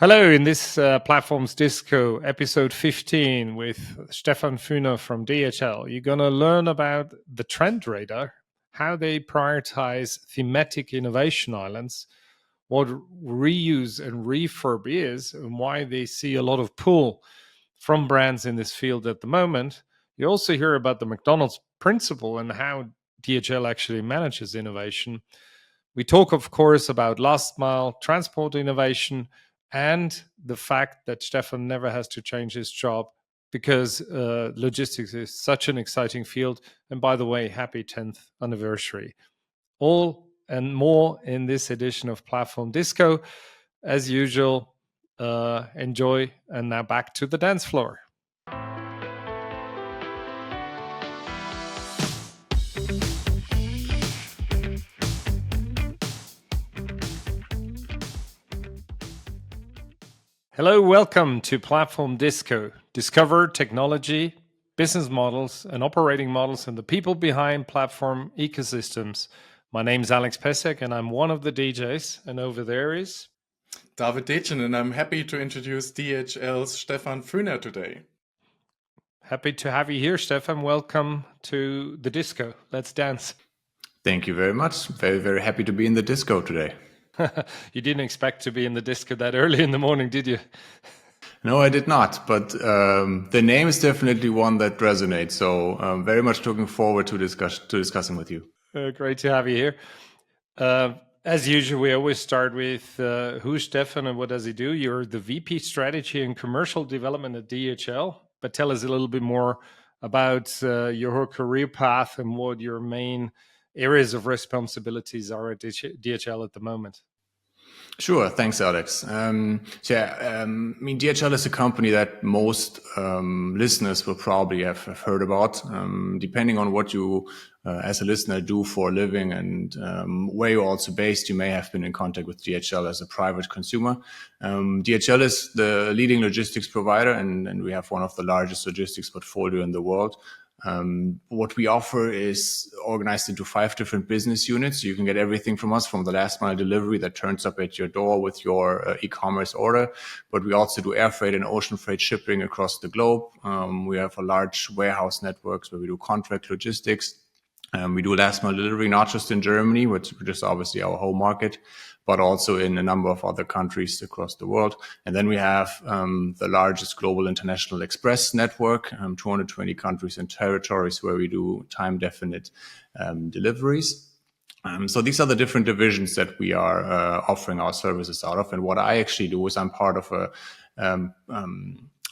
Hello, in this Platforms Disco episode 15 with Stefan Fühner from DHL, you're going to learn about the Trend Radar, how they prioritize thematic innovation islands, what reuse and refurb is, and why they see a lot of pull from brands in this field at the moment. You also hear about the McDonald's principle and how DHL actually manages innovation. We talk, of course, about last mile transport innovation and the fact that Stefan never has to change his job because logistics is such an exciting field. And by the way, happy 10th anniversary. All and more in this edition of Platform Disco. As usual, enjoy. And now back to the dance floor. Hello, welcome to Platform Disco. Discover technology, business models, and operating models and the people behind platform ecosystems. My name is Alex Pesek, and I'm one of the DJs. And over there is David Detjen, and I'm happy to introduce DHL's Stefan Fühner today. Happy to have you here, Stefan. Welcome to the disco. Let's dance. Thank you very much. Very, very happy to be in the disco today. You didn't expect to be in the disco that early in the morning, did you? No, I did not. But the name is definitely one that resonates. So I'm very much looking forward to discussing with you. Great to have you here. As usual, we always start with who's Stefan and what does he do? You're the VP Strategy and Commercial Development at DHL. But tell us a little bit more about your career path and what your main areas of responsibilities are at DHL at the moment. Sure. Thanks, Alex. DHL is a company that most listeners will probably have heard about. Depending on what you, as a listener, do for a living and where you're also based, you may have been in contact with DHL as a private consumer. DHL is the leading logistics provider, and we have one of the largest logistics portfolio in the world. What we offer is organized into 5 different business units. You can get everything from us, from the last mile delivery that turns up at your door with your e-commerce order. But we also do air freight and ocean freight shipping across the globe. We have a large warehouse networks where we do contract logistics. We do last mile delivery, not just in Germany, which is obviously our home market, but also in a number of other countries across the world. And then we have the largest global international express network, 220 countries and territories where we do time-definite deliveries. So these are the different divisions that we are offering our services out of. And what I actually do is I'm part of a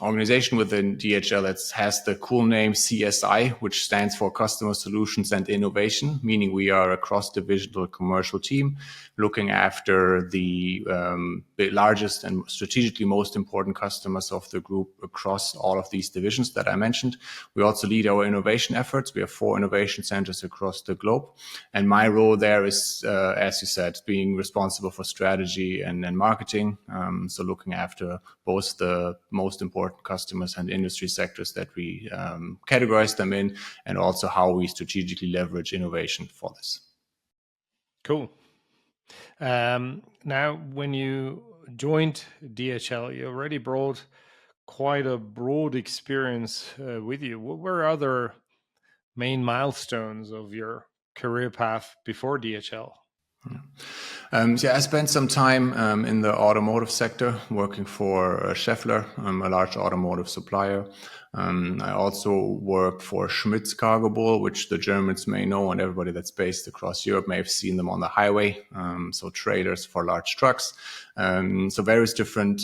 organization within DHL that has the cool name CSI, which stands for Customer Solutions and Innovation, meaning we are a cross-divisional commercial team looking after the largest and strategically most important customers of the group across all of these divisions that I mentioned. We also lead our innovation efforts. We have 4 innovation centers across the globe. And my role there is, as you said, being responsible for strategy and marketing. So looking after both the most important customers and industry sectors that we categorize them in, and also how we strategically leverage innovation for this. Cool. Now, when you joined DHL, you already brought quite a broad experience with you. What were other main milestones of your career path before DHL? I spent some time in the automotive sector working for Schaeffler, a large automotive supplier. I also worked for Schmidt's Cargo Bull, which the Germans may know, and everybody that's based across Europe may have seen them on the highway. So trailers for large trucks. So various different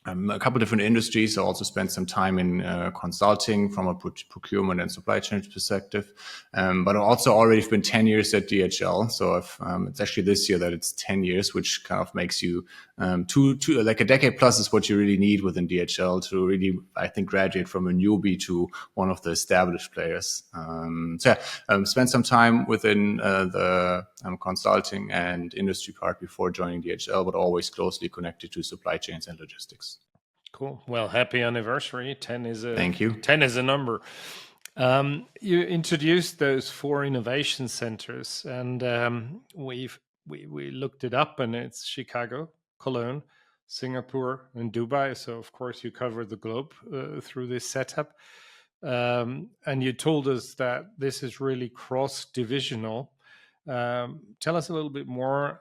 a couple different industries. I also spent some time in consulting from a procurement and supply chain perspective. But also already been 10 years at DHL. So it's actually this year that it's 10 years, which kind of makes you like a decade plus is what you really need within DHL to really, I think, graduate from a newbie to one of the established players. Spent some time within the consulting and industry part before joining DHL, but always closely connected to supply chains and logistics. Cool. Well, happy anniversary. 10 is a Thank you. 10 is a number. You introduced those 4 innovation centers, and we looked it up, and it's Chicago, Cologne, Singapore, and Dubai. So, of course, you cover the globe through this setup. And you told us that this is really cross-divisional. Tell us a little bit more.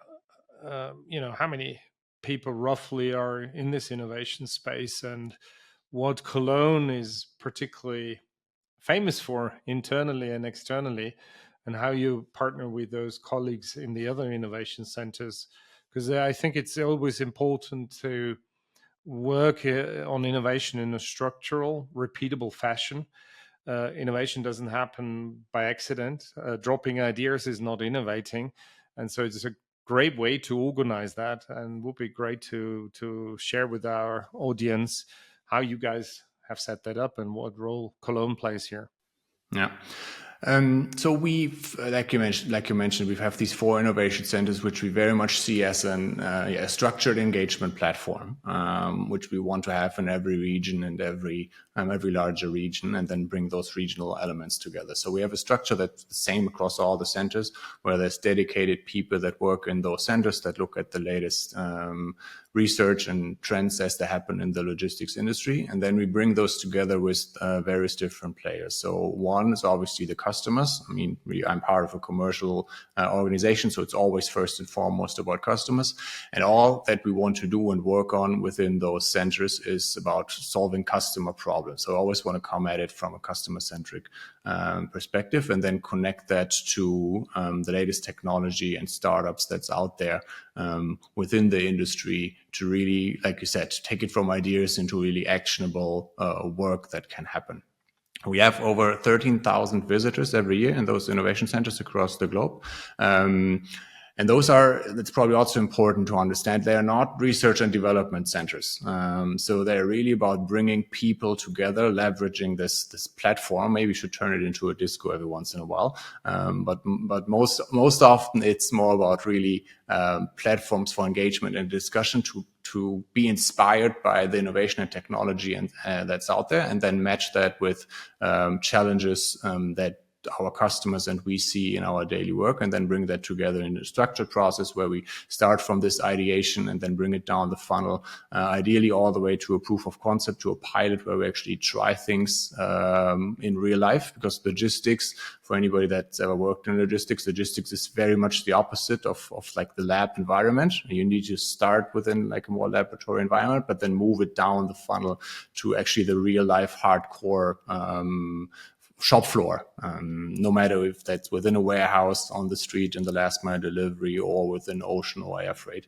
How many people roughly are in this innovation space, and what Cologne is particularly famous for internally and externally, and how you partner with those colleagues in the other innovation centers. Because I think it's always important to work on innovation in a structural, repeatable fashion. Innovation doesn't happen by accident. Dropping ideas is not innovating. And so it's a great way to organize that, and would be great to share with our audience how you guys have set that up and what role Cologne plays here. Yeah. So we've, like you mentioned, we have these 4 innovation centers, which we very much see as a structured engagement platform, which we want to have in every region and every larger region, and then bring those regional elements together. So we have a structure that's the same across all the centers, where there's dedicated people that work in those centers that look at the latest research and trends as they happen in the logistics industry. And then we bring those together with various different players. So one is obviously the customers. I mean, I'm part of a commercial organization, so it's always first and foremost about customers. And all that we want to do and work on within those centers is about solving customer problems. So I always want to come at it from a customer-centric perspective, and then connect that to the latest technology and startups that's out there within the industry to really, like you said, take it from ideas into really actionable work that can happen. We have over 13,000 visitors every year in those innovation centers across the globe. And that's probably also important to understand. They are not research and development centers. So they're really about bringing people together, leveraging this platform. Maybe we should turn it into a disco every once in a while. But most often it's more about really platforms for engagement and discussion to be inspired by the innovation and technology and that's out there, and then match that with challenges that our customers and we see in our daily work, and then bring that together in a structured process where we start from this ideation and then bring it down the funnel, ideally all the way to a proof of concept, to a pilot where we actually try things in real life. Because logistics, for anybody that's ever worked in logistics is very much the opposite of like the lab environment. You need to start within like a more laboratory environment, but then move it down the funnel to actually the real life hardcore shop floor, no matter if that's within a warehouse, on the street, in the last mile delivery, or within ocean or air freight.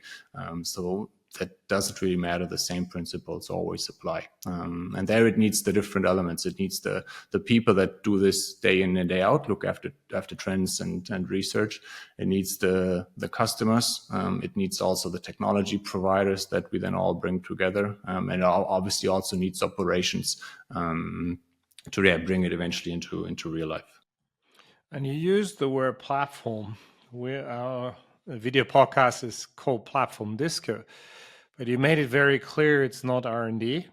So that doesn't really matter. The same principles always apply. And there it needs the different elements. It needs the people that do this day in and day out, look after trends and research. It needs the customers. It needs also the technology providers that we then all bring together. And it obviously also needs operations to bring it eventually into real life. And you used the word platform. Our video podcast is called Platform Disco, but you made it very clear it's not R&D.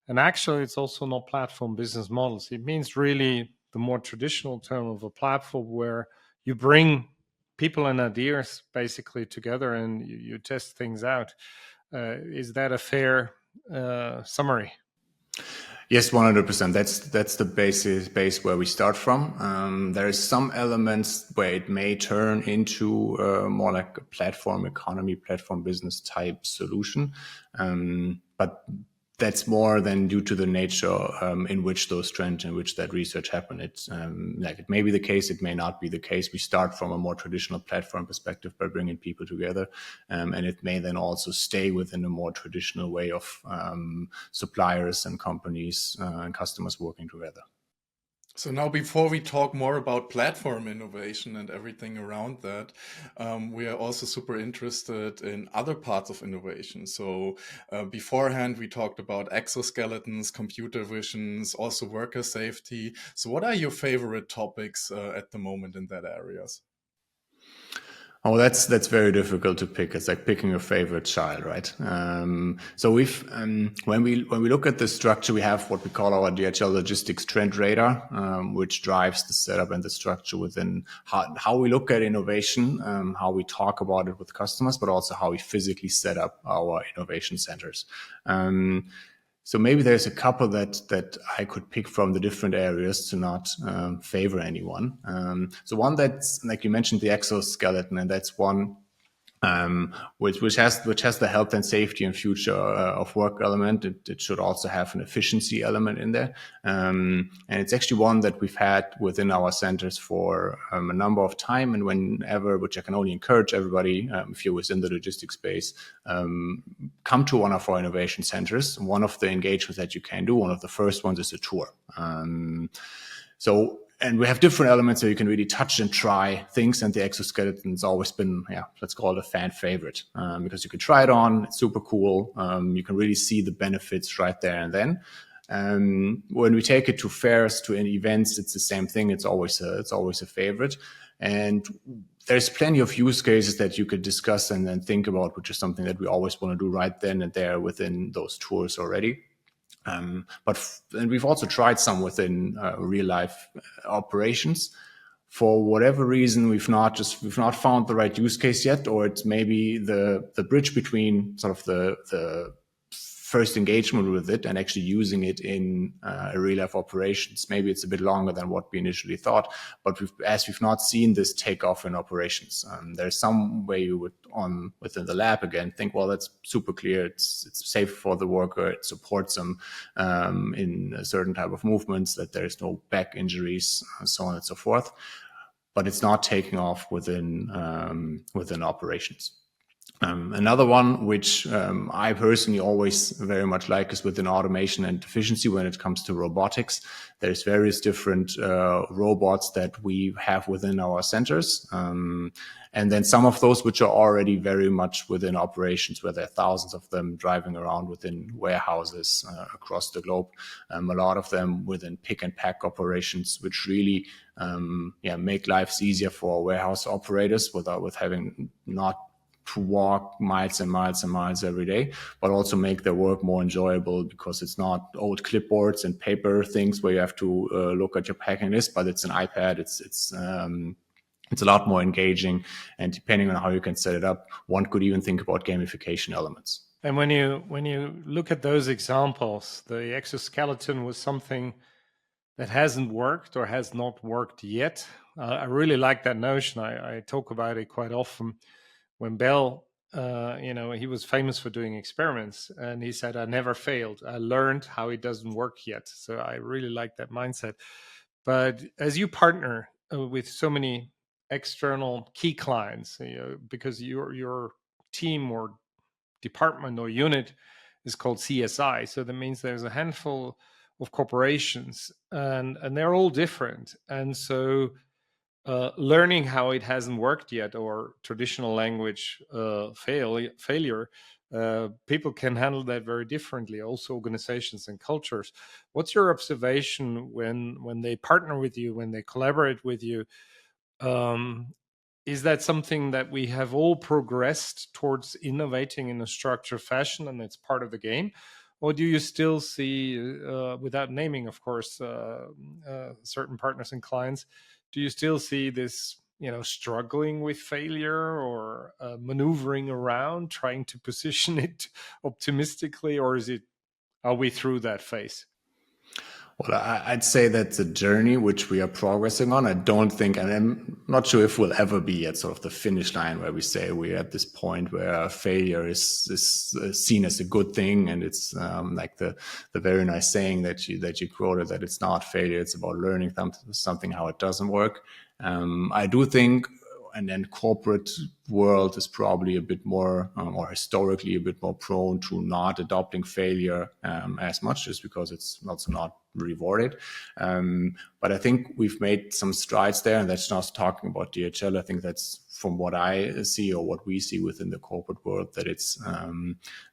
And actually, it's also not platform business models. It means really the more traditional term of a platform where you bring people and ideas basically together and you test things out. Is that a fair summary? Yes, 100%. That's the base where we start from. There is some elements where it may turn into more like a platform economy, platform business type solution, but that's more than due to the nature in which those trends, in which that research happen. It's like it may be the case, it may not be the case. We start from a more traditional platform perspective by bringing people together, and it may then also stay within a more traditional way of suppliers and companies and customers working together. So now, before we talk more about platform innovation and everything around that, we are also super interested in other parts of innovation. So beforehand, we talked about exoskeletons, computer visions, also worker safety. So what are your favorite topics at the moment in that areas? Oh, that's very difficult to pick. It's like picking your favorite child, right? So when we look at the structure, we have what we call our DHL logistics trend radar, which drives the setup and the structure within how we look at innovation, how we talk about it with customers, but also how we physically set up our innovation centers. So maybe there's a couple that I could pick from the different areas to not favor anyone. So one that's, like you mentioned, the exoskeleton, and that's one which has the health and safety and future of work element. It should also have an efficiency element in there, and it's actually one that we've had within our centers for a number of time. And whenever, which I can only encourage everybody, if you're within the logistics space, come to one of our innovation centers. One of the engagements that you can do, one of the first ones, is a tour. And we have different elements so you can really touch and try things. And the exoskeleton's always been, let's call it a fan favorite, because you can try it on. It's super cool. You can really see the benefits right there and then. When we take it to fairs, to any events, it's the same thing. It's always a favorite. And there's plenty of use cases that you could discuss and then think about, which is something that we always want to do right then and there within those tours already. And we've also tried some within real life operations. For whatever reason, we've not found the right use case yet, or it's maybe the bridge between sort of the first engagement with it and actually using it in real life operations. Maybe it's a bit longer than what we initially thought, but we've not seen this take off in operations. There's some way you would within the lab again think, well, that's super clear. It's safe for the worker. It supports them in a certain type of movements, that there's no back injuries, so on and so forth. But it's not taking off within operations. Another one, which I personally always very much like, is within automation and efficiency when it comes to robotics. There's various different robots that we have within our centers. And then some of those which are already very much within operations, where there are thousands of them driving around within warehouses across the globe. A lot of them within pick and pack operations, which really make lives easier for warehouse operators with having not to walk miles and miles and miles every day, but also make their work more enjoyable, because it's not old clipboards and paper things where you have to look at your packing list, but it's an iPad. It's a lot more engaging, and depending on how you can set it up, one could even think about gamification elements. And when you look at those examples, the exoskeleton was something that hasn't worked or has not worked yet. I really like that notion. I talk about it quite often. When Bell, he was famous for doing experiments, and he said, I never failed. I learned how it doesn't work yet. So I really like that mindset. But as you partner with so many external key clients, because your team or department or unit is called CSI. So that means there's a handful of corporations, and they're all different. And so learning how it hasn't worked yet, or traditional language failure, people can handle that very differently, also organizations and cultures. What's your observation when they partner with you, when they collaborate with you? Is that something that we have all progressed towards innovating in a structured fashion, and it's part of the game? Or do you still see, without naming, of course, certain partners and clients, do you still see this, struggling with failure, or maneuvering around, trying to position it optimistically, or are we through that phase? Well, I'd say that's a journey which we are progressing on. I don't think, and I'm not sure if we'll ever be at sort of the finish line where we say we're at this point where failure is seen as a good thing. And it's like the very nice saying that you quoted, that it's not failure, it's about learning something how it doesn't work. I do think, and then corporate world is probably a bit more, or historically a bit more prone to not adopting failure as much, just because it's also not rewarded. But I think we've made some strides there, and that's not talking about DHL. I think that's from what I see or what we see within the corporate world, that it's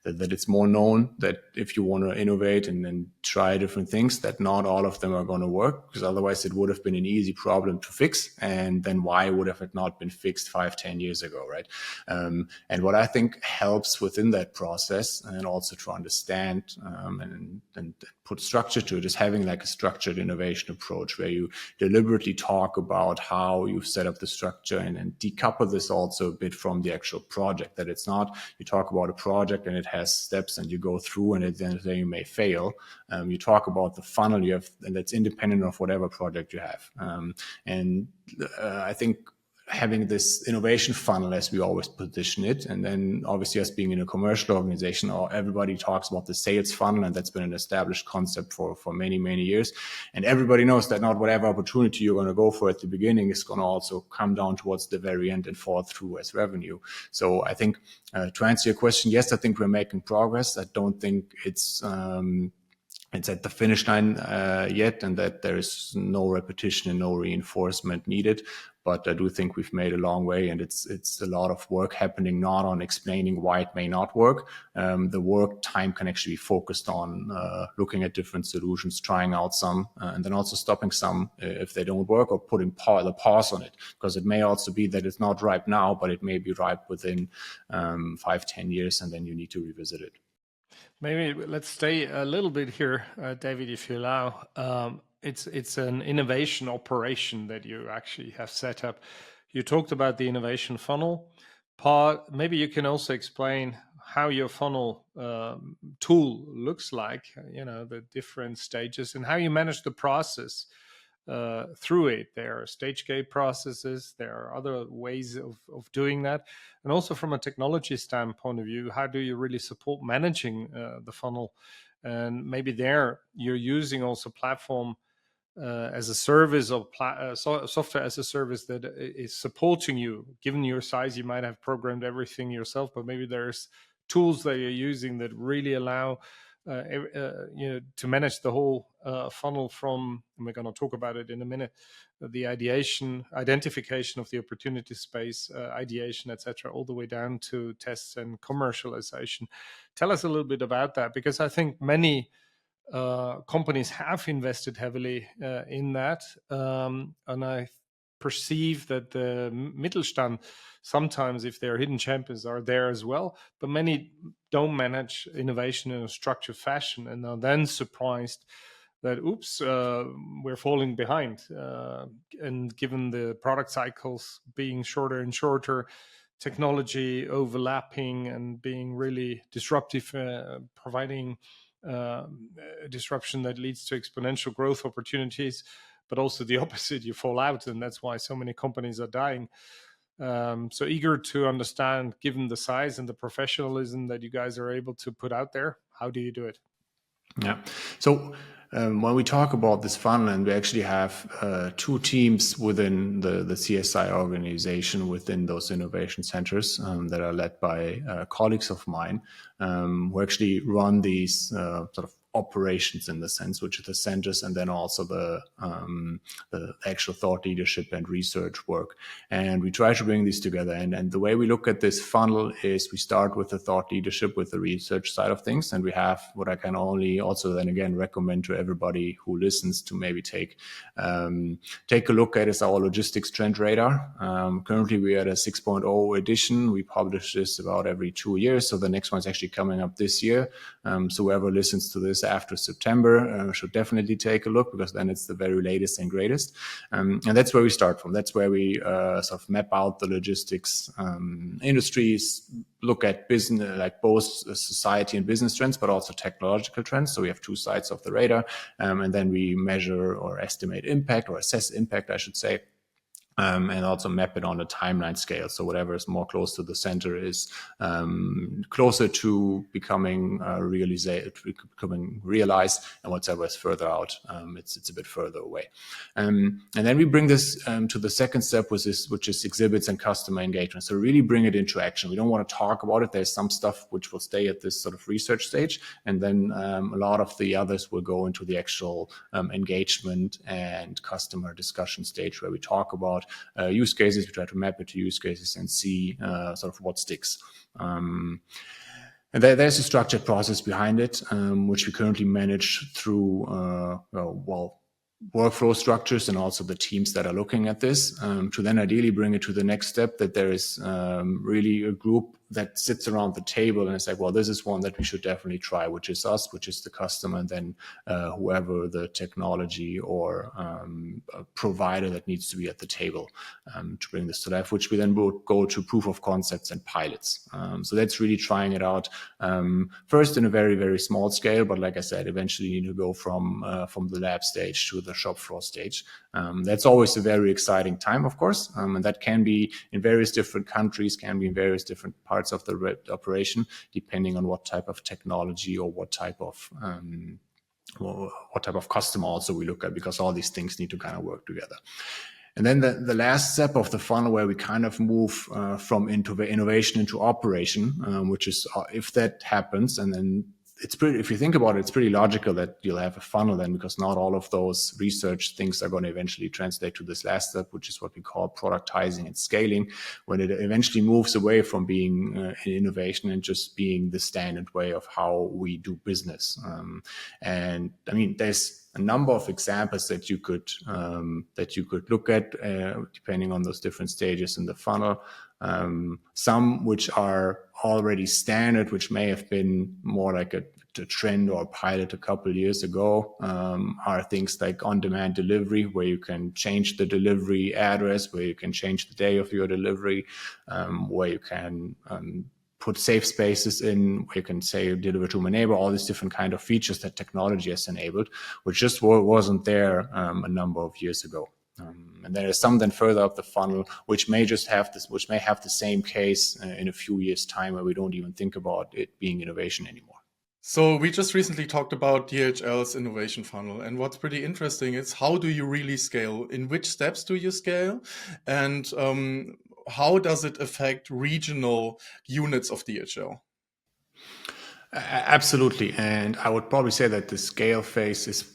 that it's more known that if you want to innovate and try different things, that not all of them are going to work, because otherwise it would have been an easy problem to fix. And then why would have it not been fixed 5-10 years ago, right? And what I think helps within that process, and also to understand and put structure to it, is having like a structured innovation approach where you deliberately talk about how you've set up the structure and decouple this also a bit from the actual project. That it's not, you talk about a project and it has steps and you go through and at the end of the day you may fail. You talk about the funnel you have, and that's independent of whatever project you have. I think having this innovation funnel, as we always position it, and then obviously us being in a commercial organization, or everybody talks about the sales funnel, and that's been an established concept for many, many years. And everybody knows that not whatever opportunity you're going to go for at the beginning is going to also come down towards the very end and fall through as revenue. So I think to answer your question, yes, I think we're making progress. I don't think it's at the finish line yet, and that there is no repetition and no reinforcement needed. But I do think we've made a long way, and it's a lot of work happening, not on explaining why it may not work. The work time can actually be focused on looking at different solutions, trying out some, and then also stopping some if they don't work, or putting the pause on it, because it may also be that it's not ripe now, but it may be ripe within 5-10 years, and then you need to revisit it. Maybe let's stay a little bit here, David, if you allow. It's an innovation operation that you actually have set up. You talked about the innovation funnel. Maybe you can also explain how your funnel tool looks like, the different stages, and how you manage the process through it. There are stage gate processes, there are other ways of doing that. And also from a technology standpoint of view, how do you really support managing the funnel? And maybe there you're using also platform as a service, or software as a service that is supporting you. Given your size, you might have programmed everything yourself, but maybe there's tools that you're using that really allow to manage the whole funnel from, and we're going to talk about it in a minute, the identification of the opportunity space, ideation, etc., all the way down to tests and commercialization. Tell us a little bit about that, because I think many companies have invested heavily in that, and I perceive that the Mittelstand, sometimes if they're hidden champions, are there as well, but many don't manage innovation in a structured fashion, and are then surprised that we're falling behind, and given the product cycles being shorter and shorter, technology overlapping and being really disruptive, providing disruption that leads to exponential growth opportunities, but also the opposite, you fall out, and that's why so many companies are dying. So eager to understand, given the size and the professionalism that you guys are able to put out there, how do you do it? Yeah. So when we talk about this funnel, and we actually have two teams within the CSI organization, within those innovation centers that are led by colleagues of mine who actually run these sort of operations in the sense, which are the centers, and then also the actual thought leadership and research work. And we try to bring these together. And the way we look at this funnel is we start with the thought leadership, with the research side of things. And we have what I can only also then again recommend to everybody who listens to maybe take a look at is our logistics trend radar. Currently we are at a 6.0 edition. We publish this about every 2 years. So the next one's actually coming up this year. So whoever listens to this after September should definitely take a look, because then it's the very latest and greatest. And that's where we start from. That's where we sort of map out the logistics industries, look at business, like both society and business trends, but also technological trends. So we have two sides of the radar, and then we measure or estimate impact, or assess impact, I should say. And also map it on a timeline scale. So whatever is more close to the center is closer to becoming realized, and whatever is further out, it's a bit further away. And then we bring this to the second step, which is exhibits and customer engagement. So really bring it into action. We don't want to talk about it. There's some stuff which will stay at this sort of research stage, and then a lot of the others will go into the actual engagement and customer discussion stage, where we talk about use cases. We try to map it to use cases and see sort of what sticks. And there's a structured process behind it, which we currently manage through, workflow structures and also the teams that are looking at this, to then ideally bring it to the next step, that there is really a group that sits around the table and is like, well, this is one that we should definitely try, which is us, which is the customer, and then whoever the technology or provider that needs to be at the table to bring this to life, which we then will go to proof of concepts and pilots. So that's really trying it out first in a very, very small scale, but like I said, eventually you need to go from the lab stage to the shop floor stage. That's always a very exciting time, of course, and that can be in various different countries, can be in various different parts of the operation, depending on what type of technology or what type of customer also we look at, because all these things need to kind of work together. And then the last step of the funnel, where we kind of move from innovation into operation, which is if that happens, and then if you think about it, it's pretty logical that you'll have a funnel then, because not all of those research things are going to eventually translate to this last step, which is what we call productizing and scaling, when it eventually moves away from being an innovation and just being the standard way of how we do business. And I mean, there's a number of examples that you could look at depending on those different stages in the funnel. Some which are already standard, which may have been more like a trend or a pilot a couple of years ago, are things like on-demand delivery, where you can change the delivery address, where you can change the day of your delivery, where you can put safe spaces in, where you can say deliver to my neighbor, all these different kind of features that technology has enabled, which just wasn't there a number of years ago. And there are some then further up the funnel, which may have the same case in a few years' time, where we don't even think about it being innovation anymore. So we just recently talked about DHL's innovation funnel, and what's pretty interesting is, how do you really scale? In which steps do you scale? And how does it affect regional units of DHL? Absolutely. And I would probably say that the scale phase is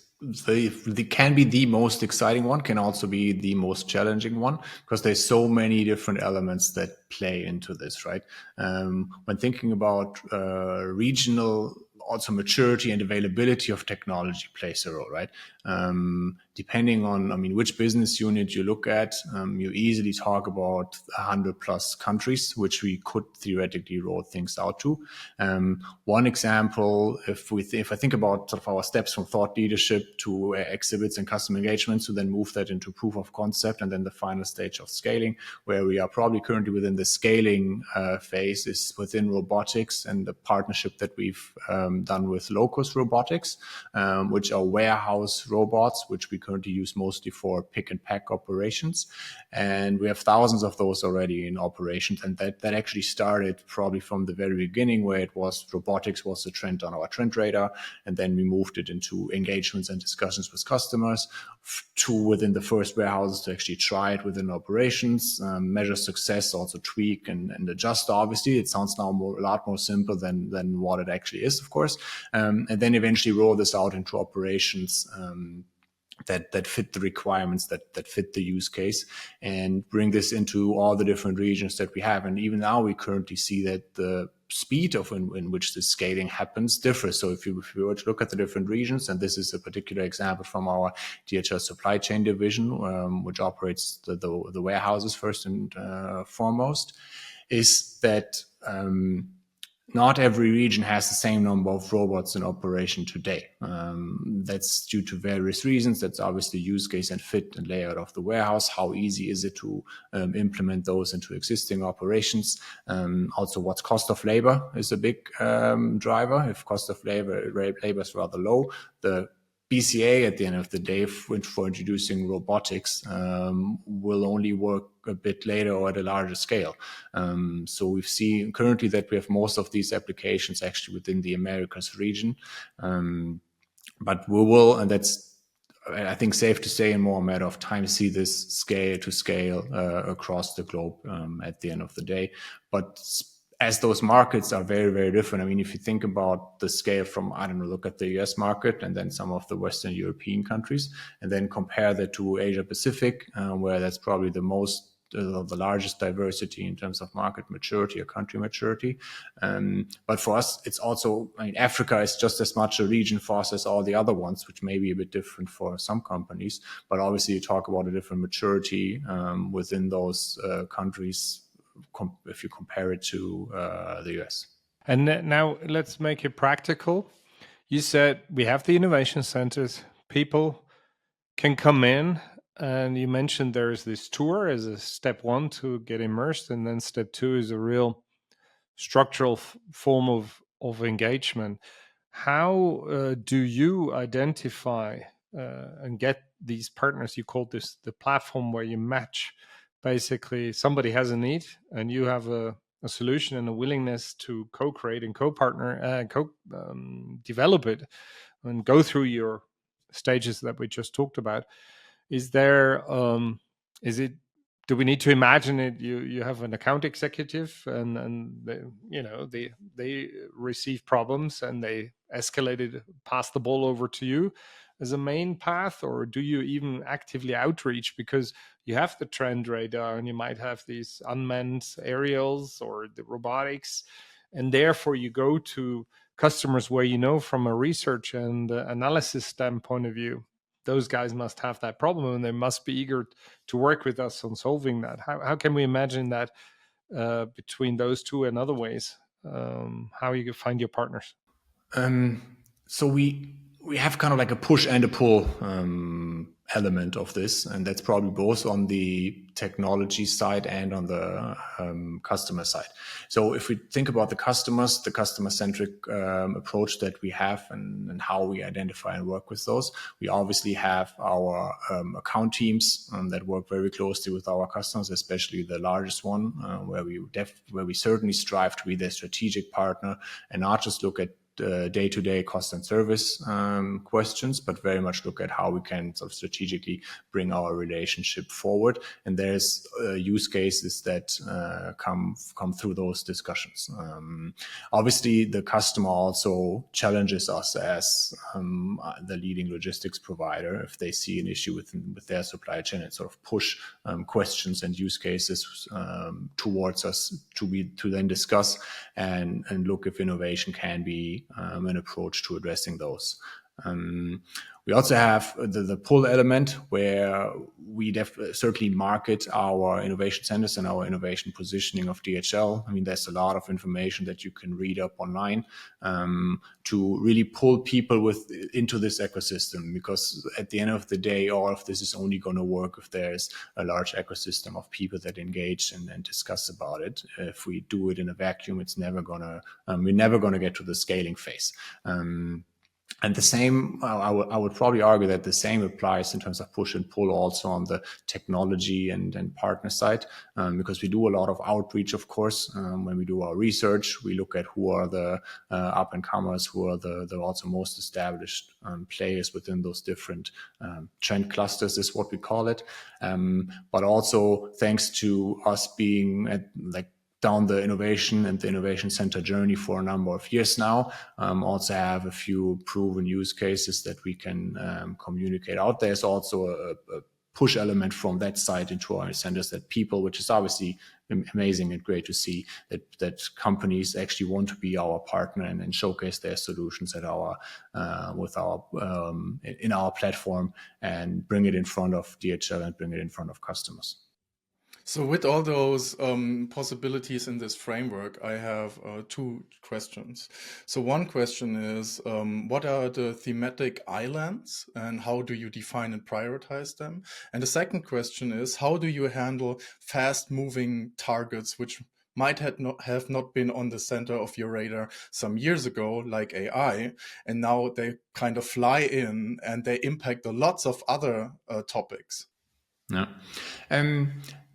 can be the most exciting one, can also be the most challenging one, because there's so many different elements that play into this, right? When thinking about regional, also maturity and availability of technology plays a role, right? Depending on, which business unit you look at, you easily talk about 100+ countries, which we could theoretically roll things out to. One example, if I think about sort of our steps from thought leadership to exhibits and customer engagements, to then move that into proof of concept, and then the final stage of scaling, where we are probably currently within the scaling phase, is within robotics and the partnership that we've done with Locus Robotics, which are warehouse robots, which we currently use mostly for pick and pack operations. And we have thousands of those already in operations. And that actually started probably from the very beginning, where it was robotics was the trend on our trend radar. And then we moved it into engagements and discussions with customers, to within the first warehouses to actually try it within operations, measure success, also tweak and adjust. Obviously, it sounds now a lot more simple than what it actually is, of course. And then eventually roll this out into operations that fit the requirements, that fit the use case, and bring this into all the different regions that we have. And even now we currently see that the speed of in which the scaling happens differs. So if you were to look at the different regions, and this is a particular example from our DHL supply chain division, which operates the warehouses first and foremost, is that not every region has the same number of robots in operation today. That's due to various reasons. That's obviously use case and fit and layout of the warehouse. How easy is it to implement those into existing operations? Also, what's cost of labor is a big driver. If cost of labor is rather low, the BCA at the end of the day for introducing robotics will only work a bit later or at a larger scale. So we've seen currently that we have most of these applications actually within the Americas region. But we will, and that's, I think, safe to say, in more a matter of time, see this scale across the globe at the end of the day. But as those markets are very, very different. I mean, if you think about the scale from, I don't know, look at the US market and then some of the Western European countries, and then compare that to Asia Pacific, where that's probably the largest diversity in terms of market maturity or country maturity. But for us, it's also, I mean, Africa is just as much a region for us as all the other ones, which may be a bit different for some companies. But obviously, you talk about a different maturity within those countries if you compare it to the US. And now let's make it practical. You said we have the innovation centers. People can come in, and you mentioned there's this tour as a step one to get immersed, and then step two is a real structural form of engagement. How do you identify and get these partners? You call this the platform where you match. Basically, somebody has a need, and you have a solution and a willingness to co-create and co-partner, develop it, and go through your stages that we just talked about. Is there? Is it? Do we need to imagine it? You have an account executive, and they receive problems and they escalated, pass the ball over to you as a main path, or do you even actively outreach because you have the trend radar and you might have these unmanned aerials or the robotics, and therefore you go to customers where you know from a research and analysis standpoint of view, those guys must have that problem and they must be eager to work with us on solving that. How can we imagine that between those two and other ways, how you find your partners? So we have kind of like a push and a pull element of this, and that's probably both on the technology side and on the customer side. So if we think about the customers, the customer-centric approach that we have and how we identify and work with those, we obviously have our account teams that work very closely with our customers, especially the largest one, where we certainly strive to be their strategic partner and not just look at day-to-day cost and service questions, but very much look at how we can sort of strategically bring our relationship forward. And there's use cases that come through those discussions. Obviously, the customer also challenges us as the leading logistics provider if they see an issue with their supply chain and sort of push questions and use cases towards us to then discuss and look if innovation can be an approach to addressing those. We also have the pull element where we certainly market our innovation centers and our innovation positioning of DHL. I mean, there's a lot of information that you can read up online to really pull people into this ecosystem, because at the end of the day, all of this is only going to work if there's a large ecosystem of people that engage and discuss about it. If we do it in a vacuum, it's never gonna we're never going to get to the scaling phase. And the same, I would probably argue that the same applies in terms of push and pull also on the technology and partner side, because we do a lot of outreach, of course. When we do our research, we look at who are the up and comers, who are the also most established players within those different trend clusters is what we call it. But also thanks to us being at down the innovation and the innovation center journey for a number of years now, also have a few proven use cases that we can communicate out. There's also a push element from that side into our centers that people, which is obviously amazing and great to see that companies actually want to be our partner and showcase their solutions at our in our platform and bring it in front of DHL and bring it in front of customers. So with all those possibilities in this framework, I have two questions. So one question is, what are the thematic islands and how do you define and prioritize them? And the second question is, how do you handle fast-moving targets which might have not been on the center of your radar some years ago, like AI, and now they kind of fly in and they impact lots of other topics? Yeah.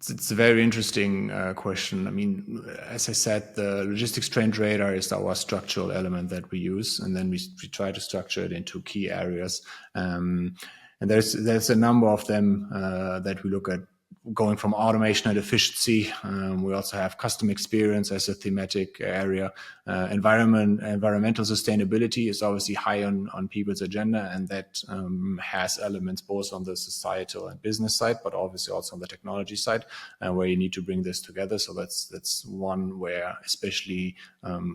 It's a very interesting question. I mean, as I said, the logistics trend radar is our structural element that we use, and then we try to structure it into key areas. And there's a number of them that we look at going from automation and efficiency. We also have customer experience as a thematic area. Environmental sustainability is obviously high on people's agenda, and that has elements both on the societal and business side, but obviously also on the technology side, where you need to bring this together. So that's one where especially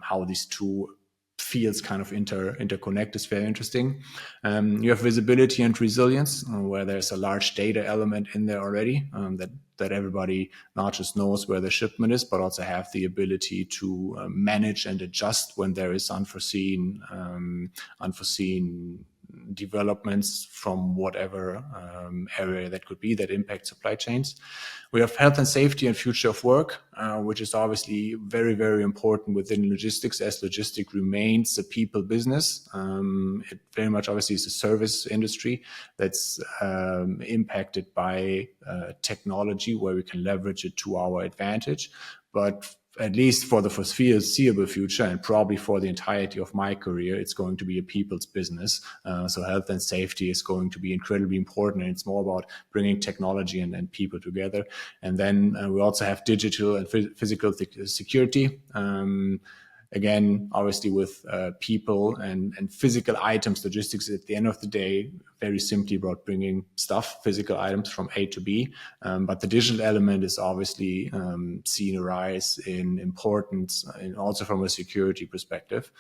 how these two fields kind of interconnect is very interesting. You have visibility and resilience, where there's a large data element in there already, that everybody not just knows where the shipment is, but also have the ability to manage and adjust when there is unforeseen developments from whatever area that could be that impact supply chains. We have health and safety and future of work, which is obviously very, very important within logistics, as logistics remains a people business. It very much obviously is a service industry that's impacted by technology, where we can leverage it to our advantage. But at least for the foreseeable future, and probably for the entirety of my career, it's going to be a people's business. So health and safety is going to be incredibly important, and it's more about bringing technology and people together. And then we also have digital and physical security. Again, obviously with people and physical items, logistics at the end of the day, very simply about bringing stuff, physical items from A to B. But the digital element is obviously seeing a rise in importance, and also from a security perspective,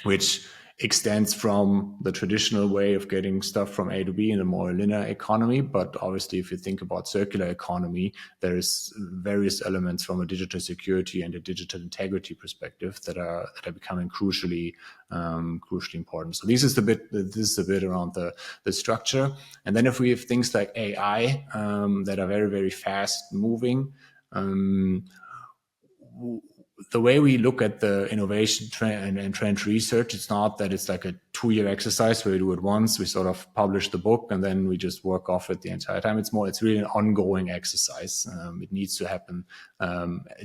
which extends from the traditional way of getting stuff from A to B in a more linear economy. But obviously, if you think about circular economy, there is various elements from a digital security and a digital integrity perspective that are becoming crucially important. So this is a bit around the structure. And then if we have things like AI that are very, very fast moving, the way we look at the innovation trend and trend research, it's not that it's like a 2-year exercise where we do it once, we sort of publish the book, and then we just work off it the entire time. It's really an ongoing exercise. It needs to happen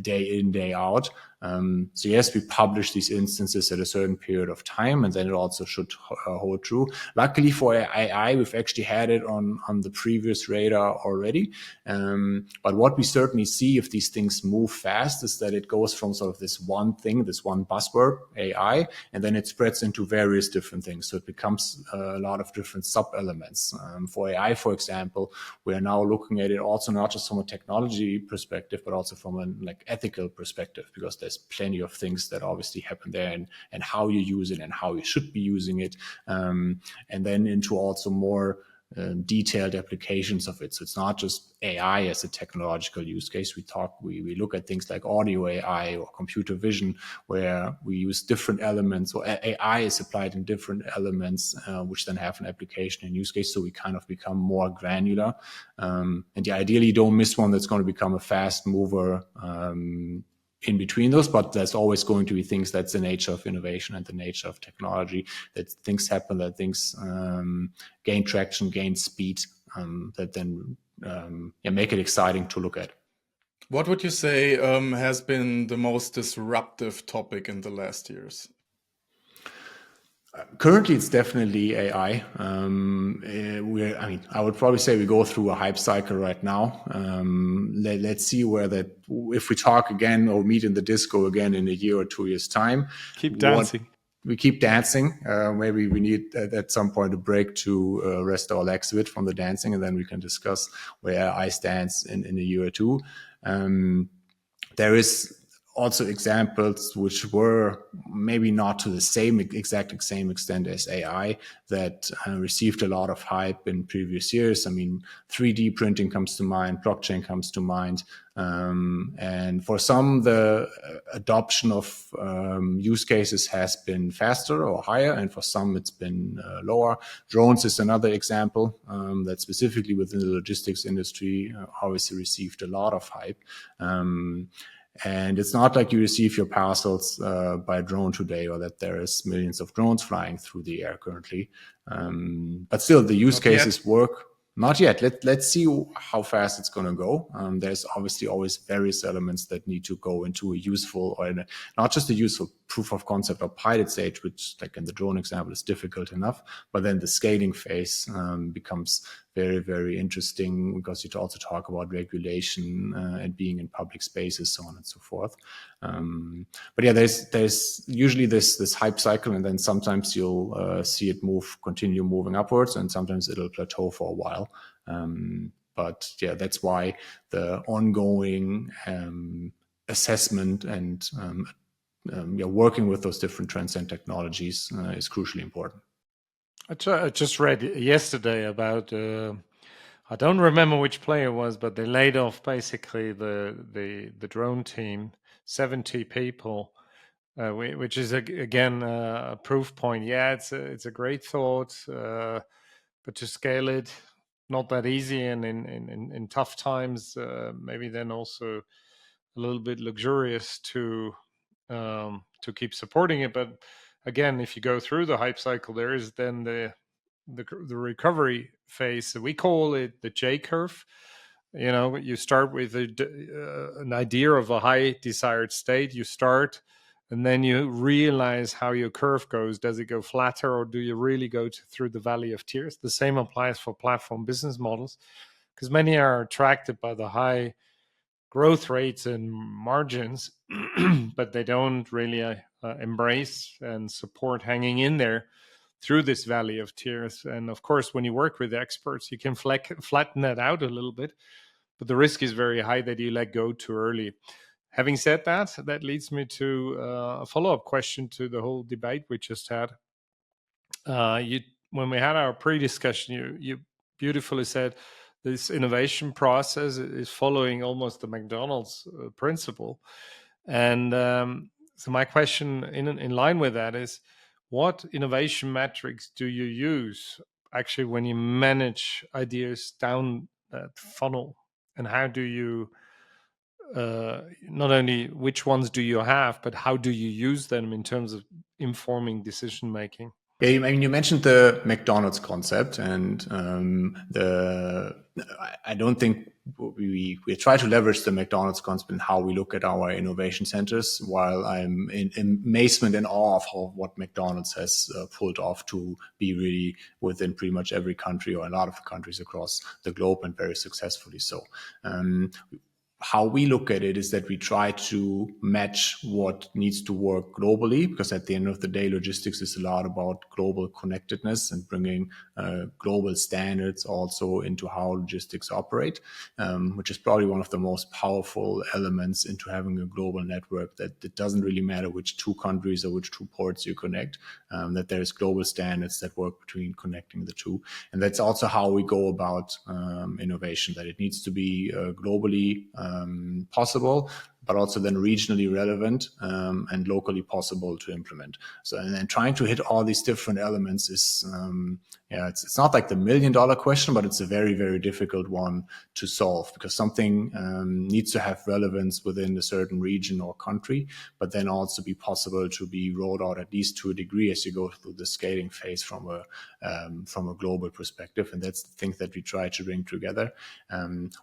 day in, day out. So yes, we publish these instances at a certain period of time, and then it also should hold true. Luckily for AI, we've actually had it on the previous radar already. But what we certainly see if these things move fast is that it goes from sort of this one thing, this one buzzword, AI, and then it spreads into various different things. So it becomes a lot of different sub-elements. For AI, for example, we are now looking at it also not just from a technology perspective, but also from an ethical perspective, because there's plenty of things that obviously happen there, and how you use it and how you should be using it, and then into also more detailed applications of it. So it's not just AI as a technological use case. We look at things like audio AI or computer vision, where we use different elements, or AI is applied in different elements, which then have an application and use case. So we kind of become more granular. And ideally, you don't miss one that's going to become a fast mover in between those, but there's always going to be things. That's the nature of innovation and the nature of technology, that things happen, that things gain traction, gain speed, that then make it exciting to look at. What would you say has been the most disruptive topic in the last years? Currently, it's definitely AI. I would probably say we go through a hype cycle right now. Let's see if we talk again or meet in the disco again in a year or 2 years' time. Keep dancing. We keep dancing. Maybe we need at some point a break to rest our legs a bit from the dancing, and then we can discuss where AI stands in a year or two. There is also examples which were maybe not to the same extent as AI that received a lot of hype in previous years. I mean, 3D printing comes to mind, blockchain comes to mind. And for some, the adoption of use cases has been faster or higher, and for some it's been lower. Drones is another example that specifically within the logistics industry obviously received a lot of hype. And it's not like you receive your parcels by drone today, or that there is millions of drones flying through the air currently. But still, the use cases work. Not yet. Let's see how fast it's going to go. There's obviously always various elements that need to go into a useful, or not just a useful proof of concept or pilot stage, which, like in the drone example, is difficult enough. But then the scaling phase becomes very, very interesting because you also talk about regulation and being in public spaces, so on and so forth. But yeah, there's usually this hype cycle, and then sometimes you'll see it continue moving upwards, and sometimes it'll plateau for a while. But yeah, that's why the ongoing assessment and working with those different trends and technologies is crucially important. I just read yesterday about I don't remember which player it was, but they laid off basically the drone team, 70 people, which is again a proof point. Yeah, it's a great thought, but to scale it, not that easy, and in tough times, maybe then also a little bit luxurious to keep supporting it. But again, if you go through the hype cycle, there is then the recovery phase. We call it the J curve. You know, you start with an idea of a high desired state. You start, and then you realize how your curve goes. Does it go flatter, or do you really go through the valley of tears? The same applies for platform business models, because many are attracted by the high growth rates and margins, but they don't really embrace and support hanging in there through this valley of tears. And of course, when you work with experts, you can flatten that out a little bit, but the risk is very high that you let go too early. Having said that, that leads me to a follow-up question to the whole debate we just had. When we had our pre-discussion, you beautifully said this innovation process is following almost the McDonald's principle. And so my question in line with that is, what innovation metrics do you use actually when you manage ideas down that funnel? And how do you, not only which ones do you have, but how do you use them in terms of informing decision making? Yeah, I mean, you mentioned the McDonald's concept, and I don't think we try to leverage the McDonald's concept in how we look at our innovation centers. While I'm in amazement and awe of what McDonald's has pulled off to be really within pretty much every country or a lot of countries across the globe, and very successfully so. How we look at it is that we try to match what needs to work globally, because at the end of the day, logistics is a lot about global connectedness and bringing global standards also into how logistics operate, which is probably one of the most powerful elements into having a global network, that it doesn't really matter which two countries or which two ports you connect, that there's global standards that work between connecting the two. And that's also how we go about innovation, that it needs to be globally possible, but also then regionally relevant and locally possible to implement. So, and then trying to hit all these different elements is, it's not like the $1 million question, but it's a very, very difficult one to solve, because something needs to have relevance within a certain region or country, but then also be possible to be rolled out at least to a degree as you go through the scaling phase from a global perspective. And that's the thing that we try to bring together,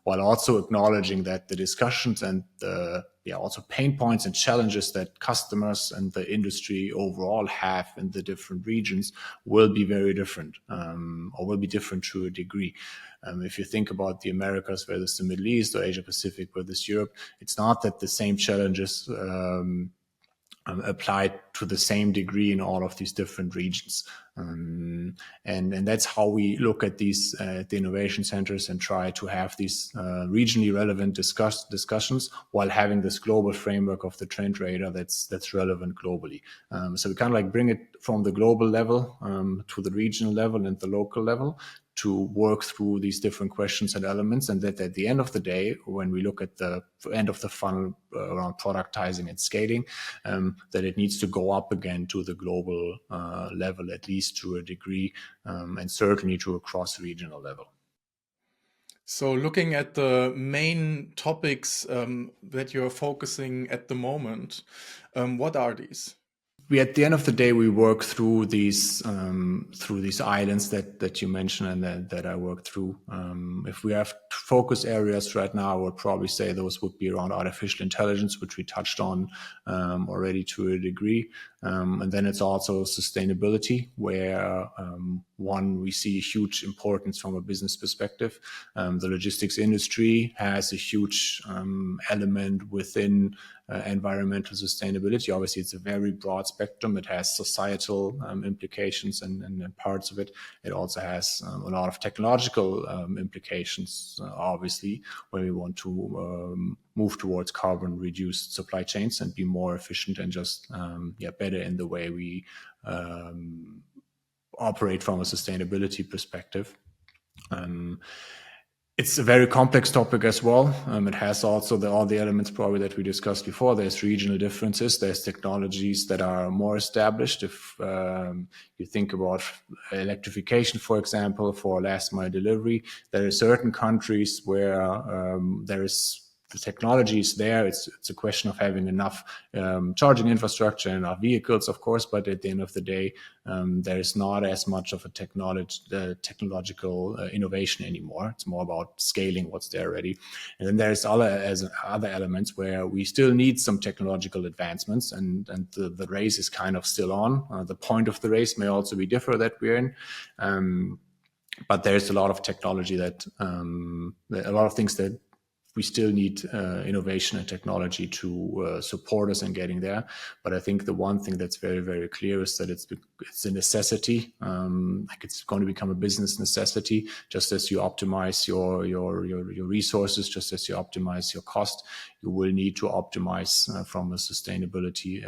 while also acknowledging that the discussions and the also pain points and challenges that customers and the industry overall have in the different regions will be very different, or will be different to a degree. If you think about the Americas versus the Middle East, or Asia Pacific versus Europe, it's not that the same challenges applied to the same degree in all of these different regions. And that's how we look at these the innovation centers, and try to have these regionally relevant discussions while having this global framework of the trend radar that's relevant globally. So we kind of like bring it from the global level to the regional level and the local level, to work through these different questions and elements, and that at the end of the day, when we look at the end of the funnel around productizing and scaling, that it needs to go up again to the global level, at least to a degree, and certainly to a cross-regional level. So looking at the main topics that you're focusing at the moment, what are these? at the end of the day, we work through these islands that you mentioned and that I work through. If we have focus areas right now, I would probably say those would be around artificial intelligence, which we touched on already to a degree. And then it's also sustainability, where we see huge importance from a business perspective. The logistics industry has a huge element within environmental sustainability. Obviously, it's a very broad spectrum. It has societal implications and parts of it. It also has a lot of technological implications, obviously, where we want to move towards carbon reduced supply chains and be more efficient and just better in the way we operate from a sustainability perspective. It's a very complex topic as well. It has also all the elements probably that we discussed before. There's regional differences. There's technologies that are more established. If you think about electrification, for example, for last mile delivery, there are certain countries where the technology is there. It's a question of having enough charging infrastructure and enough vehicles, of course. But at the end of the day, there is not as much of a technological innovation anymore. It's more about scaling what's there already. And then there's other elements where we still need some technological advancements, and the race is kind of still on. The point of the race may also be different that we're in. But there's a lot of technology a lot of things that we still need innovation and technology to support us in getting there. But I think the one thing that's very, very clear is that it's a necessity. It's going to become a business necessity. Just as you optimize your resources, just as you optimize your cost, you will need to optimize from a sustainability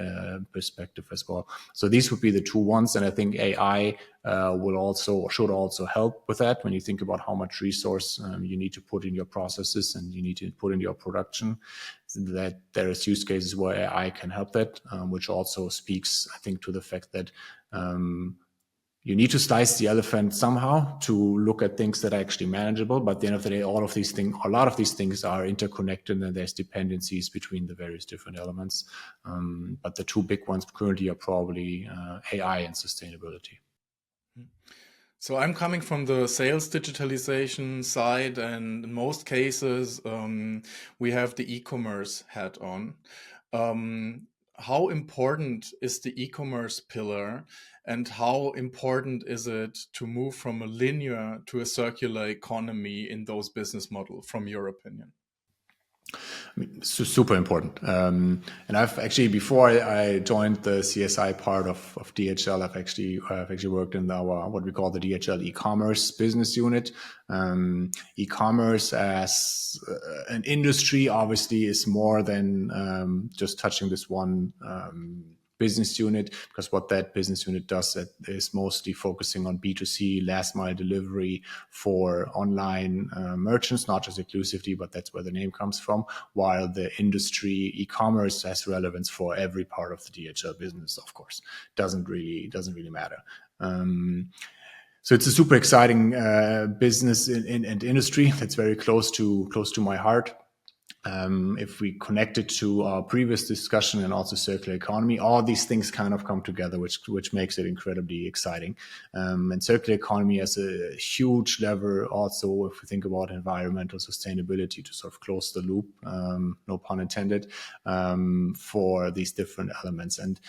perspective as well. So these would be the two ones, and I think AI should also help with that. When you think about how much resource you need to put in your processes and you need to put in your production, that there is use cases where AI can help that, which also speaks, I think, to the fact that you need to slice the elephant somehow to look at things that are actually manageable. But at the end of the day, a lot of these things are interconnected, and there's dependencies between the various different elements. But the two big ones currently are probably AI and sustainability. So I'm coming from the sales digitalization side, and in most cases, we have the e-commerce hat on. How important is the e-commerce pillar, and how important is it to move from a linear to a circular economy in those business models, from your opinion? I mean, super important. And I've actually, before I joined the CSI part of DHL, I've actually worked in what we call the DHL e-commerce business unit. E-commerce as an industry obviously is more than just touching this one business unit, because what that business unit does is mostly focusing on B2C last mile delivery for online merchants, not just exclusively, but that's where the name comes from. While the industry e-commerce has relevance for every part of the DHL business, of course, doesn't really matter. So it's a super exciting business and industry that's very close to my heart. If we connect it to our previous discussion and also circular economy, all these things kind of come together, which makes it incredibly exciting. And circular economy has a huge lever also, if we think about environmental sustainability, to sort of close the loop, no pun intended, for these different elements. And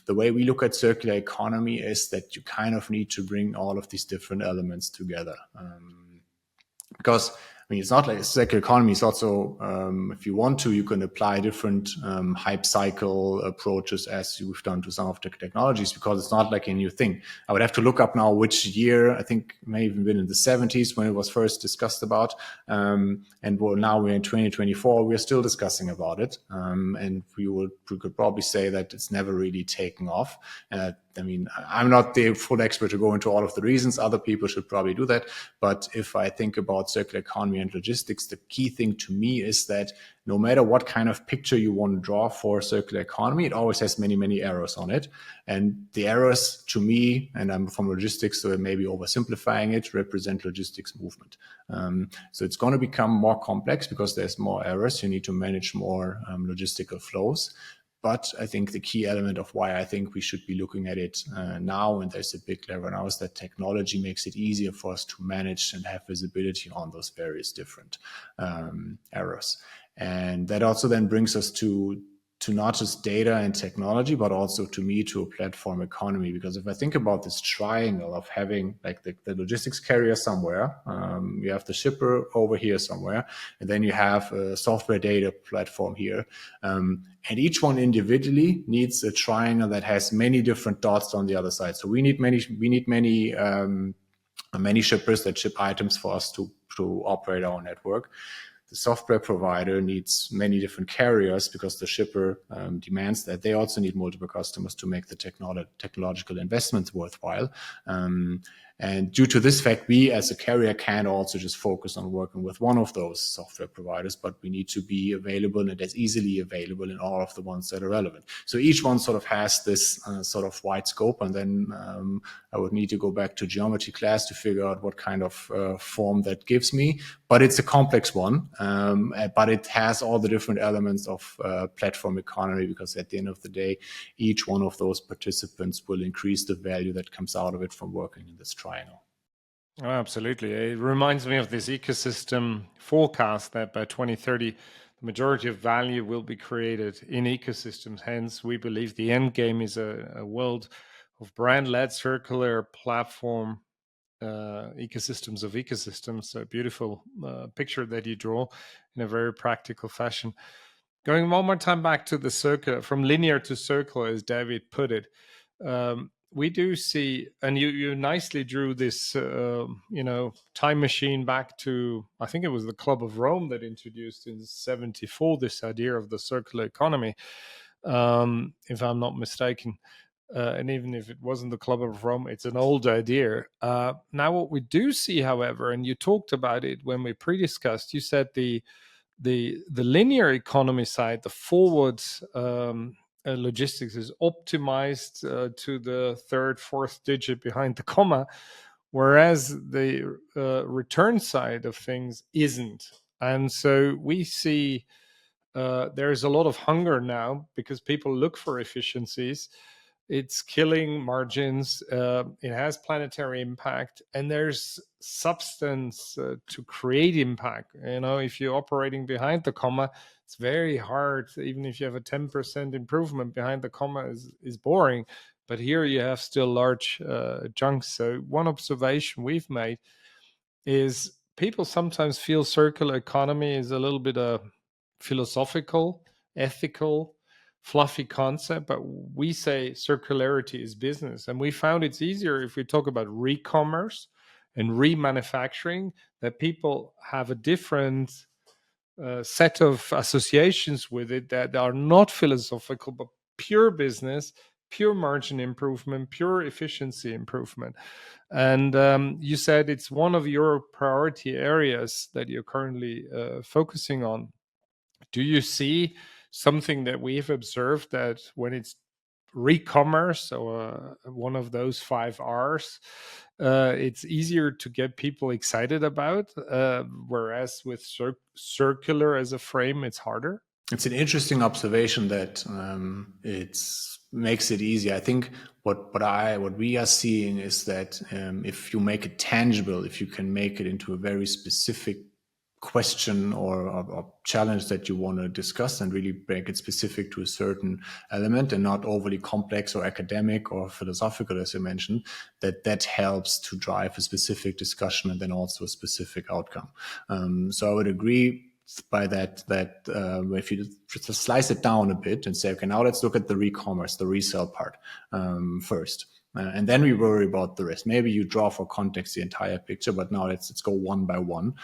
the way we look at circular economy is that you kind of need to bring all of these different elements together. Because I mean, it's not like a circular economy. It's also, if you want to, you can apply different hype cycle approaches as we've done to some of the technologies, because it's not like a new thing. I would have to look up now which year. I think it may even been in the 70s when it was first discussed about. And now we're in 2024. We're still discussing about it. And we could probably say that it's never really taken off. I mean, I'm not the full expert to go into all of the reasons. Other people should probably do that. But if I think about circular economy and logistics, the key thing to me is that no matter what kind of picture you want to draw for circular economy, it always has many, many errors on it. And the errors to me, and I'm from logistics, so maybe oversimplifying it, represent logistics movement. So it's going to become more complex because there's more errors. You need to manage more logistical flows. But I think the key element of why I think we should be looking at it now, and there's a big lever now, is that technology makes it easier for us to manage and have visibility on those various different errors. And that also then brings us to not just data and technology, but also to a platform economy. Because if I think about this triangle of having like the logistics carrier somewhere, you have the shipper over here somewhere, and then you have a software data platform here. And each one individually needs a triangle that has many different dots on the other side. So we need many shippers that ship items for us to operate our network. The software provider needs many different carriers because the shipper demands that. They also need multiple customers to make the technological investments worthwhile. And due to this fact, we as a carrier can't also just focus on working with one of those software providers, but we need to be available and as easily available in all of the ones that are relevant. So each one sort of has this sort of wide scope, and then I would need to go back to geometry class to figure out what kind of form that gives me. But it's a complex one, but it has all the different elements of platform economy, because at the end of the day, each one of those participants will increase the value that comes out of it from working in this triangle. Oh, absolutely. It reminds me of this ecosystem forecast that by 2030, the majority of value will be created in ecosystems. Hence, we believe the end game is a world of brand-led circular platform ecosystems of ecosystems. A beautiful picture that you draw in a very practical fashion. Going one more time back to the circular, from linear to circular, as David put it, we do see, and you nicely drew this, time machine back to, I think it was the Club of Rome that introduced in '74 this idea of the circular economy, if I'm not mistaken. And even if it wasn't the Club of Rome, it's an old idea. Now, what we do see, however, and you talked about it when we pre-discussed, you said the linear economy side, the forward logistics is optimized to the third, fourth digit behind the comma, whereas the return side of things isn't. And so we see there's a lot of hunger now because people look for efficiencies. It's killing margins. It has planetary impact, and there's substance to create impact. If you're operating behind the comma, it's very hard. Even if you have a 10% improvement behind the comma is boring. But here you have still large chunks. So one observation we've made is people sometimes feel circular economy is a little bit philosophical, ethical, fluffy concept, but we say circularity is business. And we found it's easier if we talk about re-commerce and remanufacturing, that people have a different set of associations with it that are not philosophical, but pure business, pure margin improvement, pure efficiency improvement. And you said it's one of your priority areas that you're currently focusing on. Do you see something that we've observed that when it's re-commerce or one of those 5 R's, it's easier to get people excited about, whereas with circular as a frame, it's harder? It's an interesting observation that it makes it easy. I think what we are seeing is that if you make it tangible, if you can make it into a very specific question or challenge that you want to discuss and really make it specific to a certain element and not overly complex or academic or philosophical, as you mentioned, that helps to drive a specific discussion and then also a specific outcome. So I would agree by that if you just slice it down a bit and say, okay, now let's look at the re-commerce, the resale part first. And then we worry about the rest. Maybe you draw for context the entire picture, but now let's go one by one.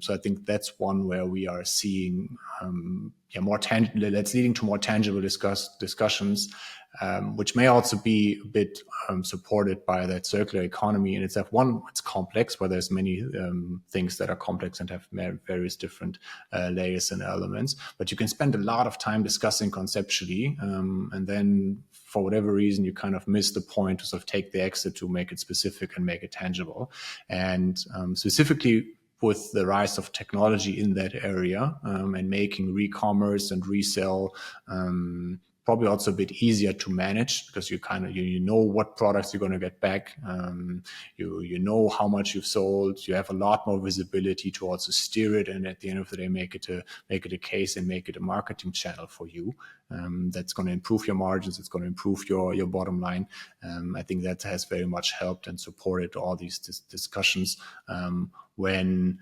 So I think that's one where we are seeing more tangible. That's leading to more tangible discussions, which may also be a bit supported by that circular economy in itself. One, it's complex, where there's many things that are complex and have various different layers and elements. But you can spend a lot of time discussing conceptually, and then for whatever reason, you kind of miss the point to sort of take the exit to make it specific and make it tangible. And specifically with the rise of technology in that area and making re-commerce and resale probably also a bit easier to manage because you you know what products you're going to get back. You know how much you've sold. You have a lot more visibility to also steer it, and at the end of the day, make it a case and make it a marketing channel for you. That's going to improve your margins. It's going to improve your bottom line. I think that has very much helped and supported all these discussions when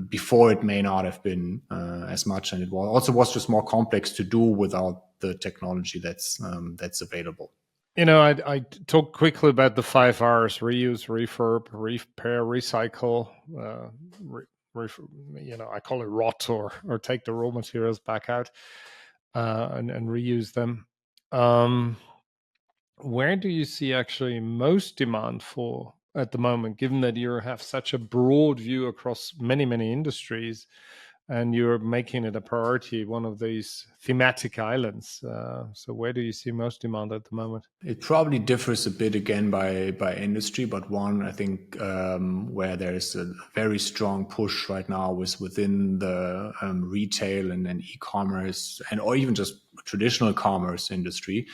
before it may not have been as much, and it was just more complex to do without the technology that's available. I talk quickly about the 5 R's: reuse, refurb, repair, recycle. I call it rot, or take the raw materials back out and reuse them. Where do you see actually most demand for at the moment, given that you have such a broad view across many, many industries, and you're making it a priority, one of these thematic islands? So where do you see most demand at the moment? It probably differs a bit again by industry, but one I think where there's a very strong push right now is within the retail and e-commerce or even just traditional commerce industry.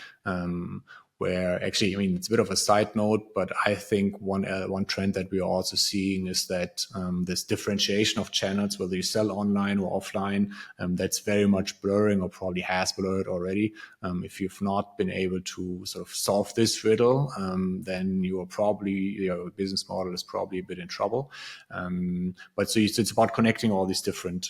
Where actually, it's a bit of a side note, but I think one trend that we are also seeing is that this differentiation of channels, whether you sell online or offline, that's very much blurring, or probably has blurred already. If you've not been able to sort of solve this riddle, then your business model is probably a bit in trouble. But so it's about connecting all these different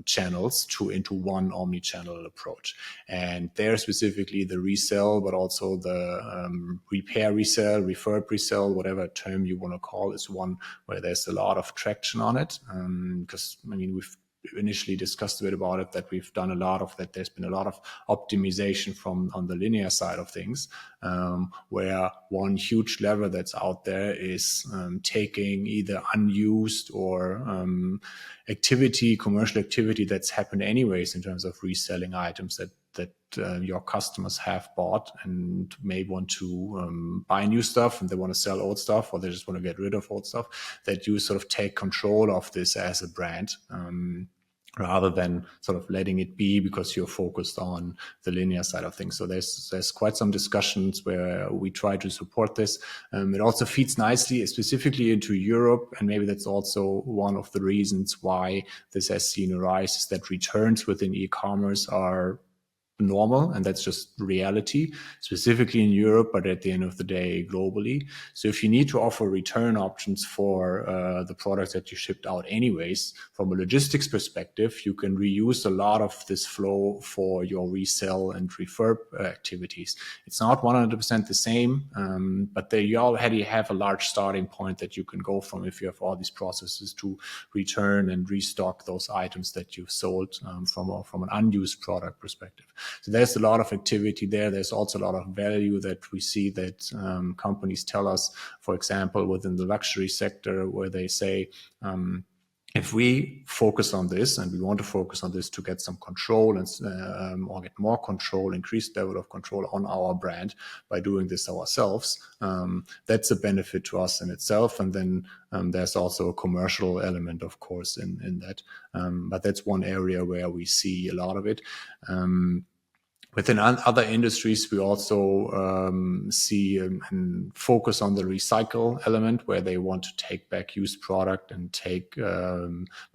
channels into one omni-channel approach. And there specifically the resell, but also the repair resell, refurb resell, whatever term you want to call, is one where there's a lot of traction on it. Because we've initially discussed a bit about it, that we've done a lot of that. There's been a lot of optimization on the linear side of things, where one huge lever that's out there is taking either unused or commercial activity that's happened anyways in terms of reselling items that your customers have bought and may want to buy new stuff, and they want to sell old stuff, or they just want to get rid of old stuff, that you sort of take control of this as a brand, rather than sort of letting it be because you're focused on the linear side of things. So there's quite some discussions where we try to support this. It also feeds nicely, specifically into Europe, and maybe that's also one of the reasons why this has seen a rise, is that returns within e-commerce are normal, and that's just reality, specifically in Europe, but at the end of the day globally. So if you need to offer return options for the products that you shipped out anyways, from a logistics perspective, you can reuse a lot of this flow for your resell and refurb activities. It's not 100% the same, but there you already have a large starting point that you can go from if you have all these processes to return and restock those items that you've sold from an unused product perspective. So there's a lot of activity there. There's also a lot of value that we see that companies tell us, for example, within the luxury sector, where they say, if we focus on this, and we want to focus on this to get some control and or get more control, increased level of control on our brand by doing this ourselves, that's a benefit to us in itself. And then there's also a commercial element, of course, in that. But that's one area where we see a lot of it. Within other industries, we also see and focus on the recycle element, where they want to take back used product and take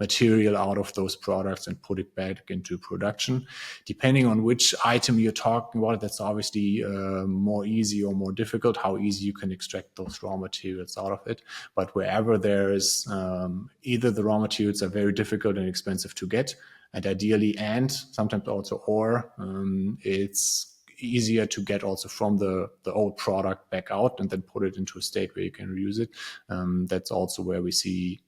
material out of those products and put it back into production. Depending on which item you're talking about, that's obviously more easy or more difficult, how easy you can extract those raw materials out of it. But wherever there is either the raw materials are very difficult and expensive to get, and ideally, and sometimes also, or it's easier to get also from the old product back out and then put it into a state where you can reuse it. That's also where we see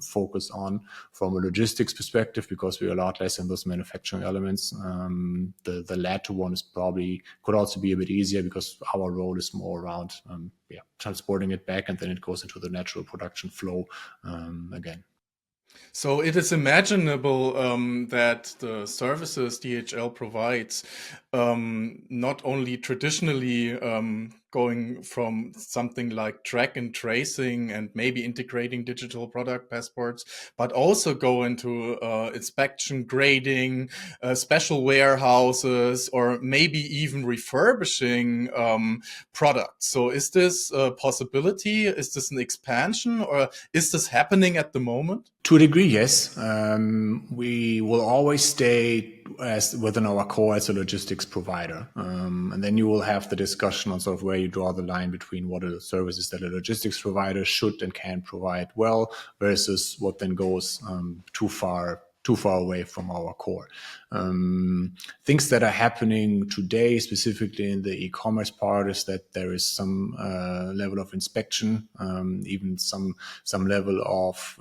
focus on from a logistics perspective, because we're a lot less in those manufacturing elements. The latter one could also be a bit easier, because our role is more around transporting it back, and then it goes into the natural production flow again. So it is imaginable that the services DHL provides not only traditionally going from something like track and tracing and maybe integrating digital product passports, but also go into inspection, grading, special warehouses, or maybe even refurbishing products. So is this a possibility? Is this an expansion, or is this happening at the moment? To a degree, yes. We will always stay as within our core as a logistics provider. And then you will have the discussion on sort of where you draw the line between what are the services that a logistics provider should and can provide well versus what then goes too far away from our core. Things that are happening today, specifically in the e-commerce part, is that there is some level of inspection, even some level of,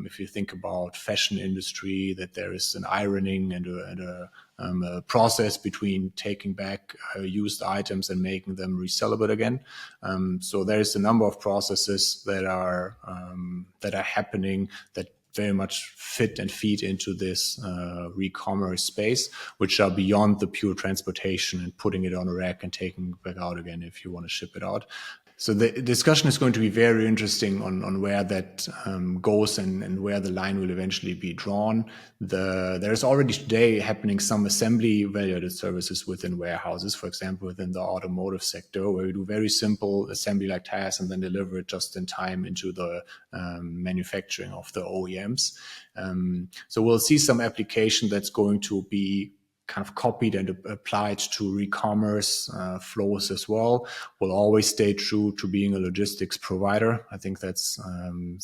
if you think about fashion industry, that there is an ironing and a process between taking back used items and making them resellable again. So there is a number of processes that are happening that very much fit and feed into this re-commerce space, which are beyond the pure transportation and putting it on a rack and taking it back out again if you want to ship it out. So the discussion is going to be very interesting on where that goes and where the line will eventually be drawn. There's already today happening some assembly value-added services within warehouses, for example, within the automotive sector, where we do very simple assembly like tasks and then deliver it just in time into the manufacturing of the OEMs. So we'll see some application that's going to be kind of copied and applied to re-commerce flows as well. We'll always stay true to being a logistics provider. I think that's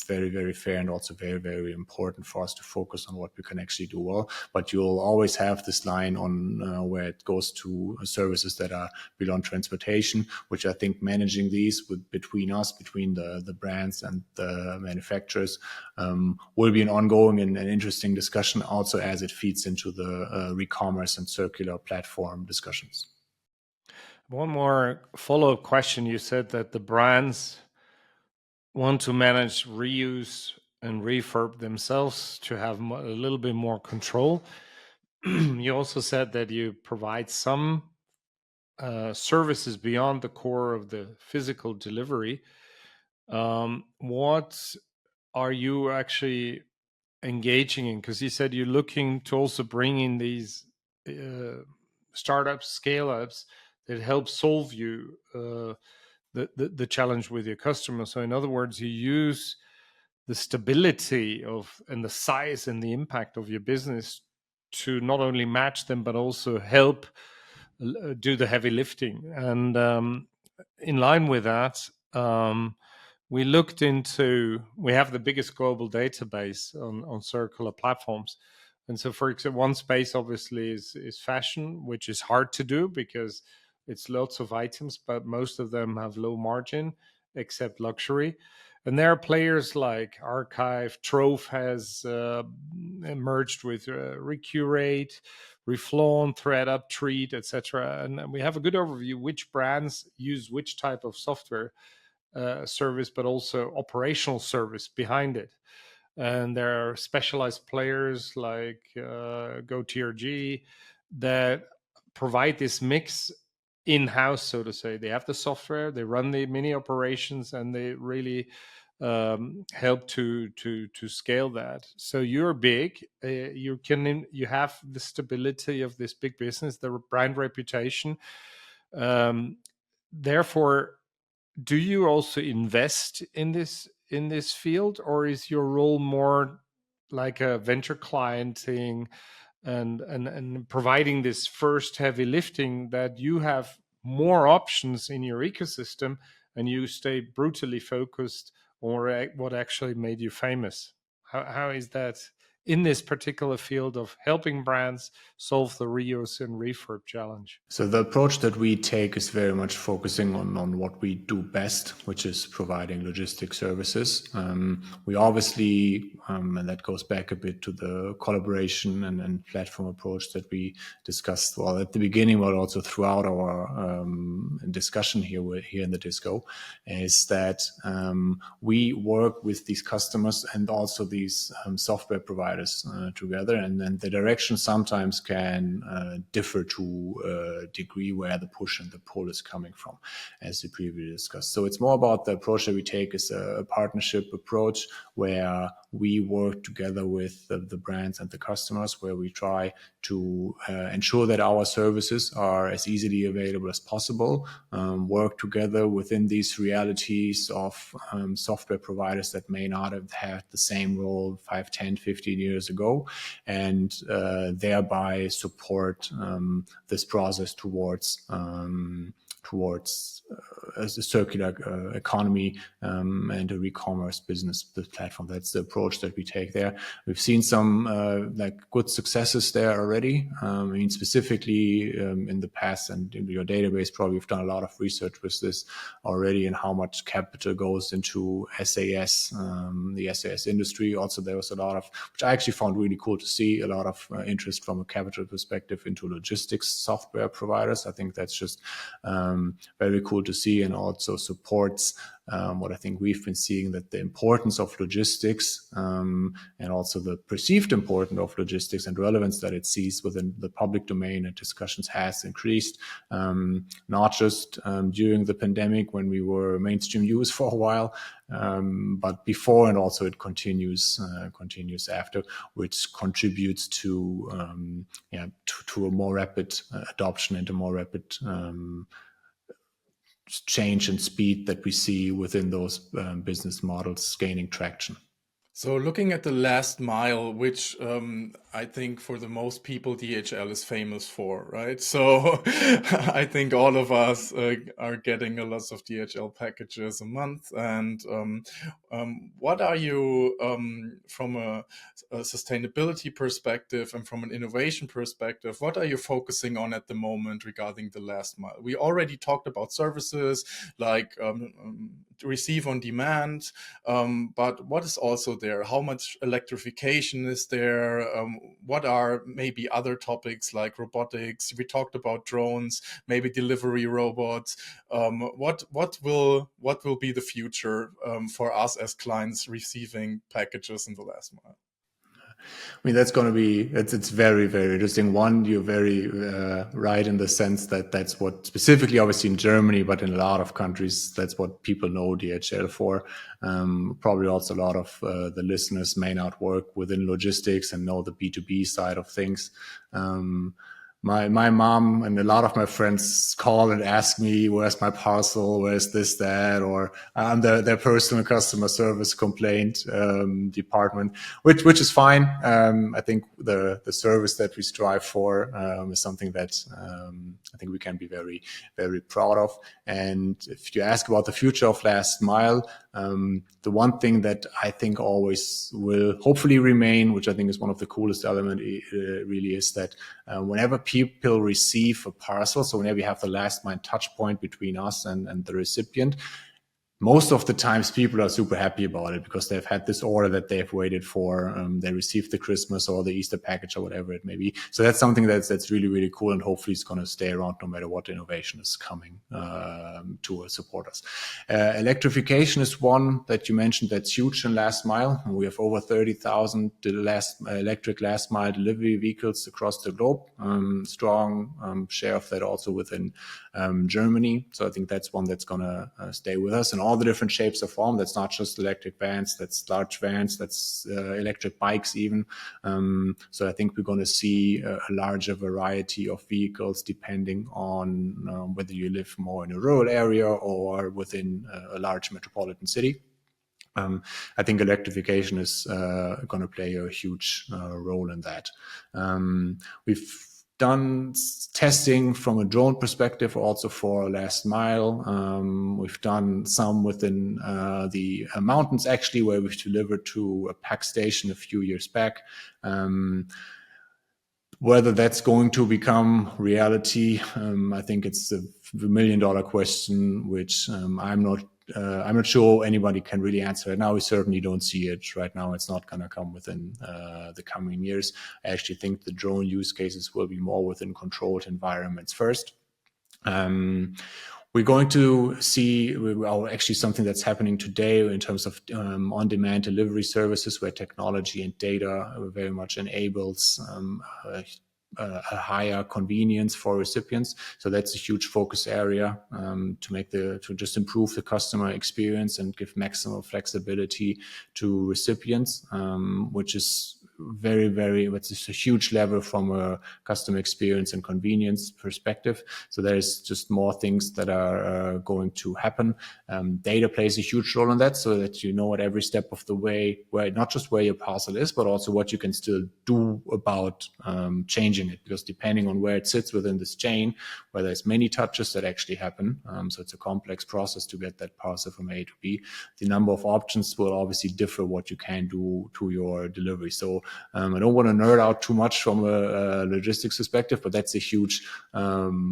very, very fair and also very, very important for us to focus on what we can actually do well. But you'll always have this line on where it goes to services that are beyond transportation, which I think managing these between the brands and the manufacturers will be an ongoing and interesting discussion also as it feeds into the re-commerce and circular platform discussions. One more follow-up question. You said that the brands want to manage reuse and refurb themselves to have a little bit more control. You also said that you provide some services beyond the core of the physical delivery. What are you actually engaging in? Because you said you're looking to also bring in these startups, scale-ups that help solve you the challenge with your customers. So in other words, you use the stability of and the size and the impact of your business to not only match them but also help do the heavy lifting. And in line with that, we looked into, we have the biggest global database on circular platforms. And so, for example, one space obviously is fashion, which is hard to do because it's lots of items, but most of them have low margin, except luxury. And there are players like Archive, Trove has merged with Recurate, Reflaunt, ThreadUp, Treat, etc. And we have a good overview which brands use which type of software service, but also operational service behind it. And there are specialized players like GoTRG that provide this mix in-house, so to say. They have the software, they run the mini operations, and they really help to scale that. So you're big. You have the stability of this big business, the brand reputation. Therefore, do you also invest in this field, or is your role more like a venture clienting and providing this first heavy lifting, that you have more options in your ecosystem and you stay brutally focused on what actually made you famous? How is that in this particular field of helping brands solve the reuse and refurb challenge? So the approach that we take is very much focusing on what we do best, which is providing logistic services. We obviously, and that goes back a bit to the collaboration and platform approach that we discussed well at the beginning, but also throughout our discussion here in the Disco, is that we work with these customers and also these software providers providers together, and then the direction sometimes can differ to a degree where the push and the pull is coming from, as we previously discussed. So it's more about the approach that we take is a partnership approach where we work together with the brands and the customers, where we try to ensure that our services are as easily available as possible, work together within these realities of software providers that may not have had the same role 5, 10, 15 years ago, and thereby support this process towards a circular economy and a re-commerce business platform. That's the approach that we take there. We've seen some good successes there already. I mean, specifically in the past, and in your database, probably we've done a lot of research with this already, and how much capital goes into SAS, the SAS industry. Also, there was a lot of, which I actually found really cool to see, a lot of interest from a capital perspective into logistics software providers. I think that's just very cool to see, and also supports what I think we've been seeing, that the importance of logistics and also the perceived importance of logistics and relevance that it sees within the public domain and discussions has increased, not just during the pandemic when we were mainstream news for a while, but before, and also it continues after, which contributes to a more rapid adoption and a more rapid change and speed that we see within those business models gaining traction. So looking at the last mile, which I think for the most people DHL is famous for, right? So I think all of us are getting a lot of DHL packages a month. And what are you, from a sustainability perspective and from an innovation perspective, what are you focusing on at the moment regarding the last mile? We already talked about services like receive on demand, but what is also there? How much electrification is there? What are maybe other topics like robotics? We talked about drones, maybe delivery robots. What will be the future for us as clients receiving packages in the last mile? I mean, that's going to be, it's very, very interesting. One, you're very right in the sense that that's what, specifically obviously in Germany, but in a lot of countries, that's what people know DHL for. Probably also a lot of the listeners may not work within logistics and know the B2B side of things. My mom and a lot of my friends call and ask me, where's my parcel? Where's this, that? Or I'm their personal customer service complaint department, which is fine. I think the service that we strive for is something that I think we can be very, very proud of. And if you ask about the future of last mile, the one thing that I think always will hopefully remain, which I think is one of the coolest elements, really is that whenever people receive a parcel, so whenever you have the last mile touch point between us and the recipient, most of the times people are super happy about it because they've had this order that they've waited for. They received the Christmas or the Easter package or whatever it may be. So that's something that's really, really cool, and hopefully it's going to stay around no matter what innovation is coming to support us. Electrification is one that you mentioned that's huge in last mile. We have over 30,000 electric last mile delivery vehicles across the globe. Strong share of that also within Germany. So I think that's one that's going to stay with us in all the different shapes or form. That's not just electric vans, that's large vans, that's electric bikes even. So I think we're going to see a larger variety of vehicles depending on whether you live more in a rural area or within a large metropolitan city. I think electrification is going to play a huge role in that. We've done testing from a drone perspective also for last mile. We've done some within the mountains actually, where we've delivered to a pack station a few years back. Whether that's going to become reality, I think it's a $1 million question, which I'm not sure anybody can really answer it now. We certainly don't see it right now. It's not going to come within the coming years. I actually think the drone use cases will be more within controlled environments first. We're going to see, actually something that's happening today in terms of on-demand delivery services, where technology and data very much enables a higher convenience for recipients. So that's a huge focus area to just improve the customer experience and give maximum flexibility to recipients, which is it's a huge level from a customer experience and convenience perspective. So there's just more things that are going to happen. Data plays a huge role in that, so that you know at every step of the way, not just where your parcel is, but also what you can still do about changing it, because depending on where it sits within this chain, where there's many touches that actually happen, so it's a complex process to get that parcel from A to B, the number of options will obviously differ what you can do to your delivery. So I don't want to nerd out too much from a logistics perspective, but that's a huge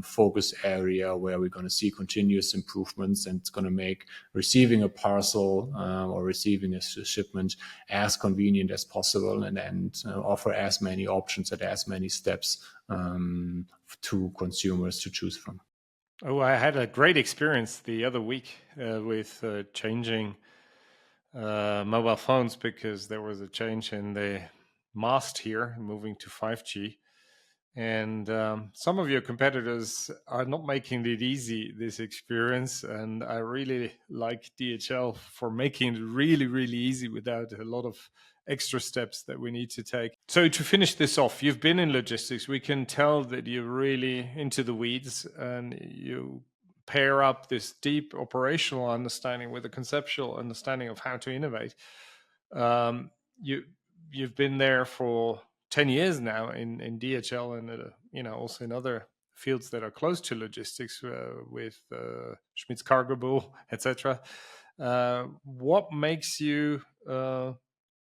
focus area where we're going to see continuous improvements, and it's going to make receiving a parcel or receiving a shipment as convenient as possible, and offer as many options at as many steps to consumers to choose from. Oh, I had a great experience the other week with changing mobile phones, because there was a change in the mast here, moving to 5G. And some of your competitors are not making it easy, this experience. And I really like DHL for making it really, really easy without a lot of extra steps that we need to take. So to finish this off, you've been in logistics. We can tell that you're really into the weeds, and you pair up this deep operational understanding with a conceptual understanding of how to innovate. You've been there for 10 years now in DHL, and also in other fields that are close to logistics, with Schmidt's Cargo Bull, etc. What makes you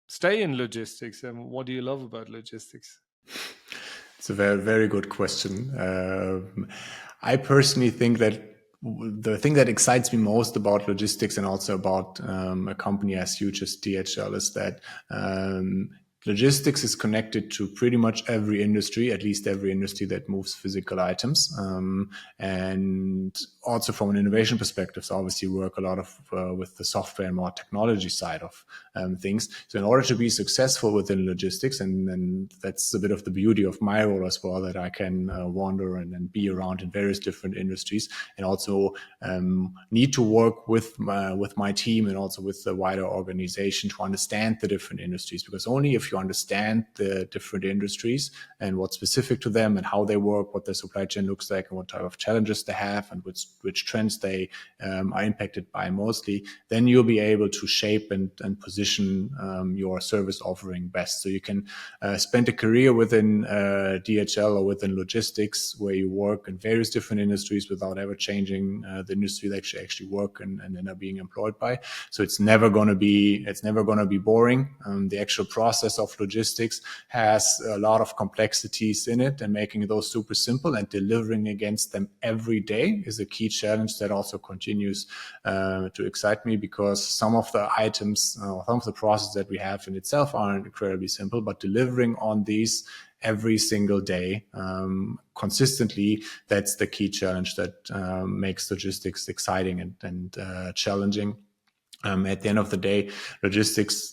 stay in logistics, and what do you love about logistics? It's a very, very good question. I personally think that the thing that excites me most about logistics, and also about a company as huge as DHL, is that logistics is connected to pretty much every industry, at least every industry that moves physical items. And also from an innovation perspective, so obviously we work a lot with the software and more technology side of things. So in order to be successful within logistics, and that's a bit of the beauty of my role as well, that I can wander and be around in various different industries, and also need to work with my team and also with the wider organization to understand the different industries, because only if you understand the different industries and what's specific to them and how they work, what their supply chain looks like, and what type of challenges they have, and which trends they are impacted by mostly, then you'll be able to shape and position your service offering best. So you can spend a career within DHL or within logistics, where you work in various different industries without ever changing the industry that you actually work and end up being employed by. So it's never going to be boring. The actual process of logistics has a lot of complexities in it, and making those super simple and delivering against them every day is a key challenge that also continues to excite me, because some of the items, some of the processes that we have in itself aren't incredibly simple, but delivering on these every single day consistently, that's the key challenge that makes logistics exciting and challenging. At the end of the day, logistics,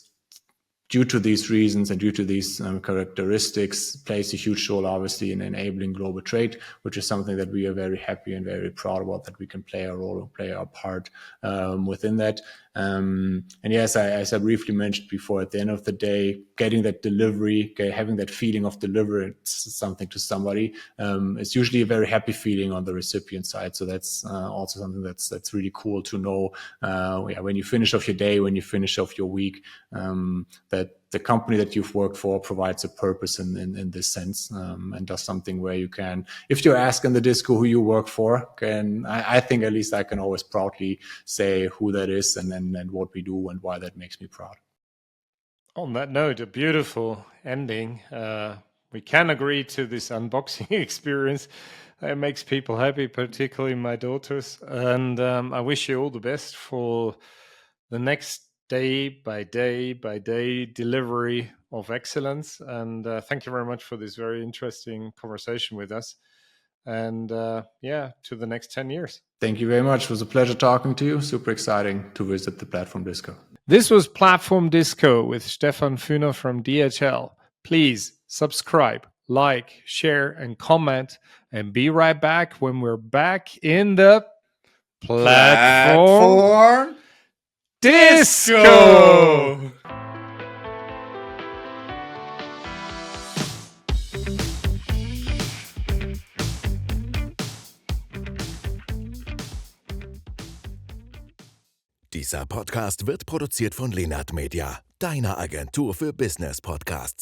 due to these reasons and due to these characteristics, plays a huge role, obviously, in enabling global trade, which is something that we are very happy and very proud about, that we can play a role and play our part within that. And yes, as I briefly mentioned before, at the end of the day, getting that delivery, having that feeling of delivering something to somebody, is usually a very happy feeling on the recipient side. So that's also something that's really cool to know. When you finish off your day, when you finish off your week, that the company that you've worked for provides a purpose in this sense, and does something where you can, if you're asking the disco who you work for, I think at least I can always proudly say who that is and what we do and why that makes me proud. On that note, a beautiful ending. We can agree to this unboxing experience. It makes people happy, particularly my daughters. And I wish you all the best for the next day by day delivery of excellence. And thank you very much for this very interesting conversation with us. And to the next 10 years. Thank you very much. It was a pleasure talking to you. Super exciting to visit the Platform Disco. This was Platform Disco with Stefan Fühner from DHL. Please subscribe, like, share, and comment. And be right back when we're back in the Platform Disco. Dieser Podcast wird produziert von Lenart Media, deiner Agentur für Business Podcasts.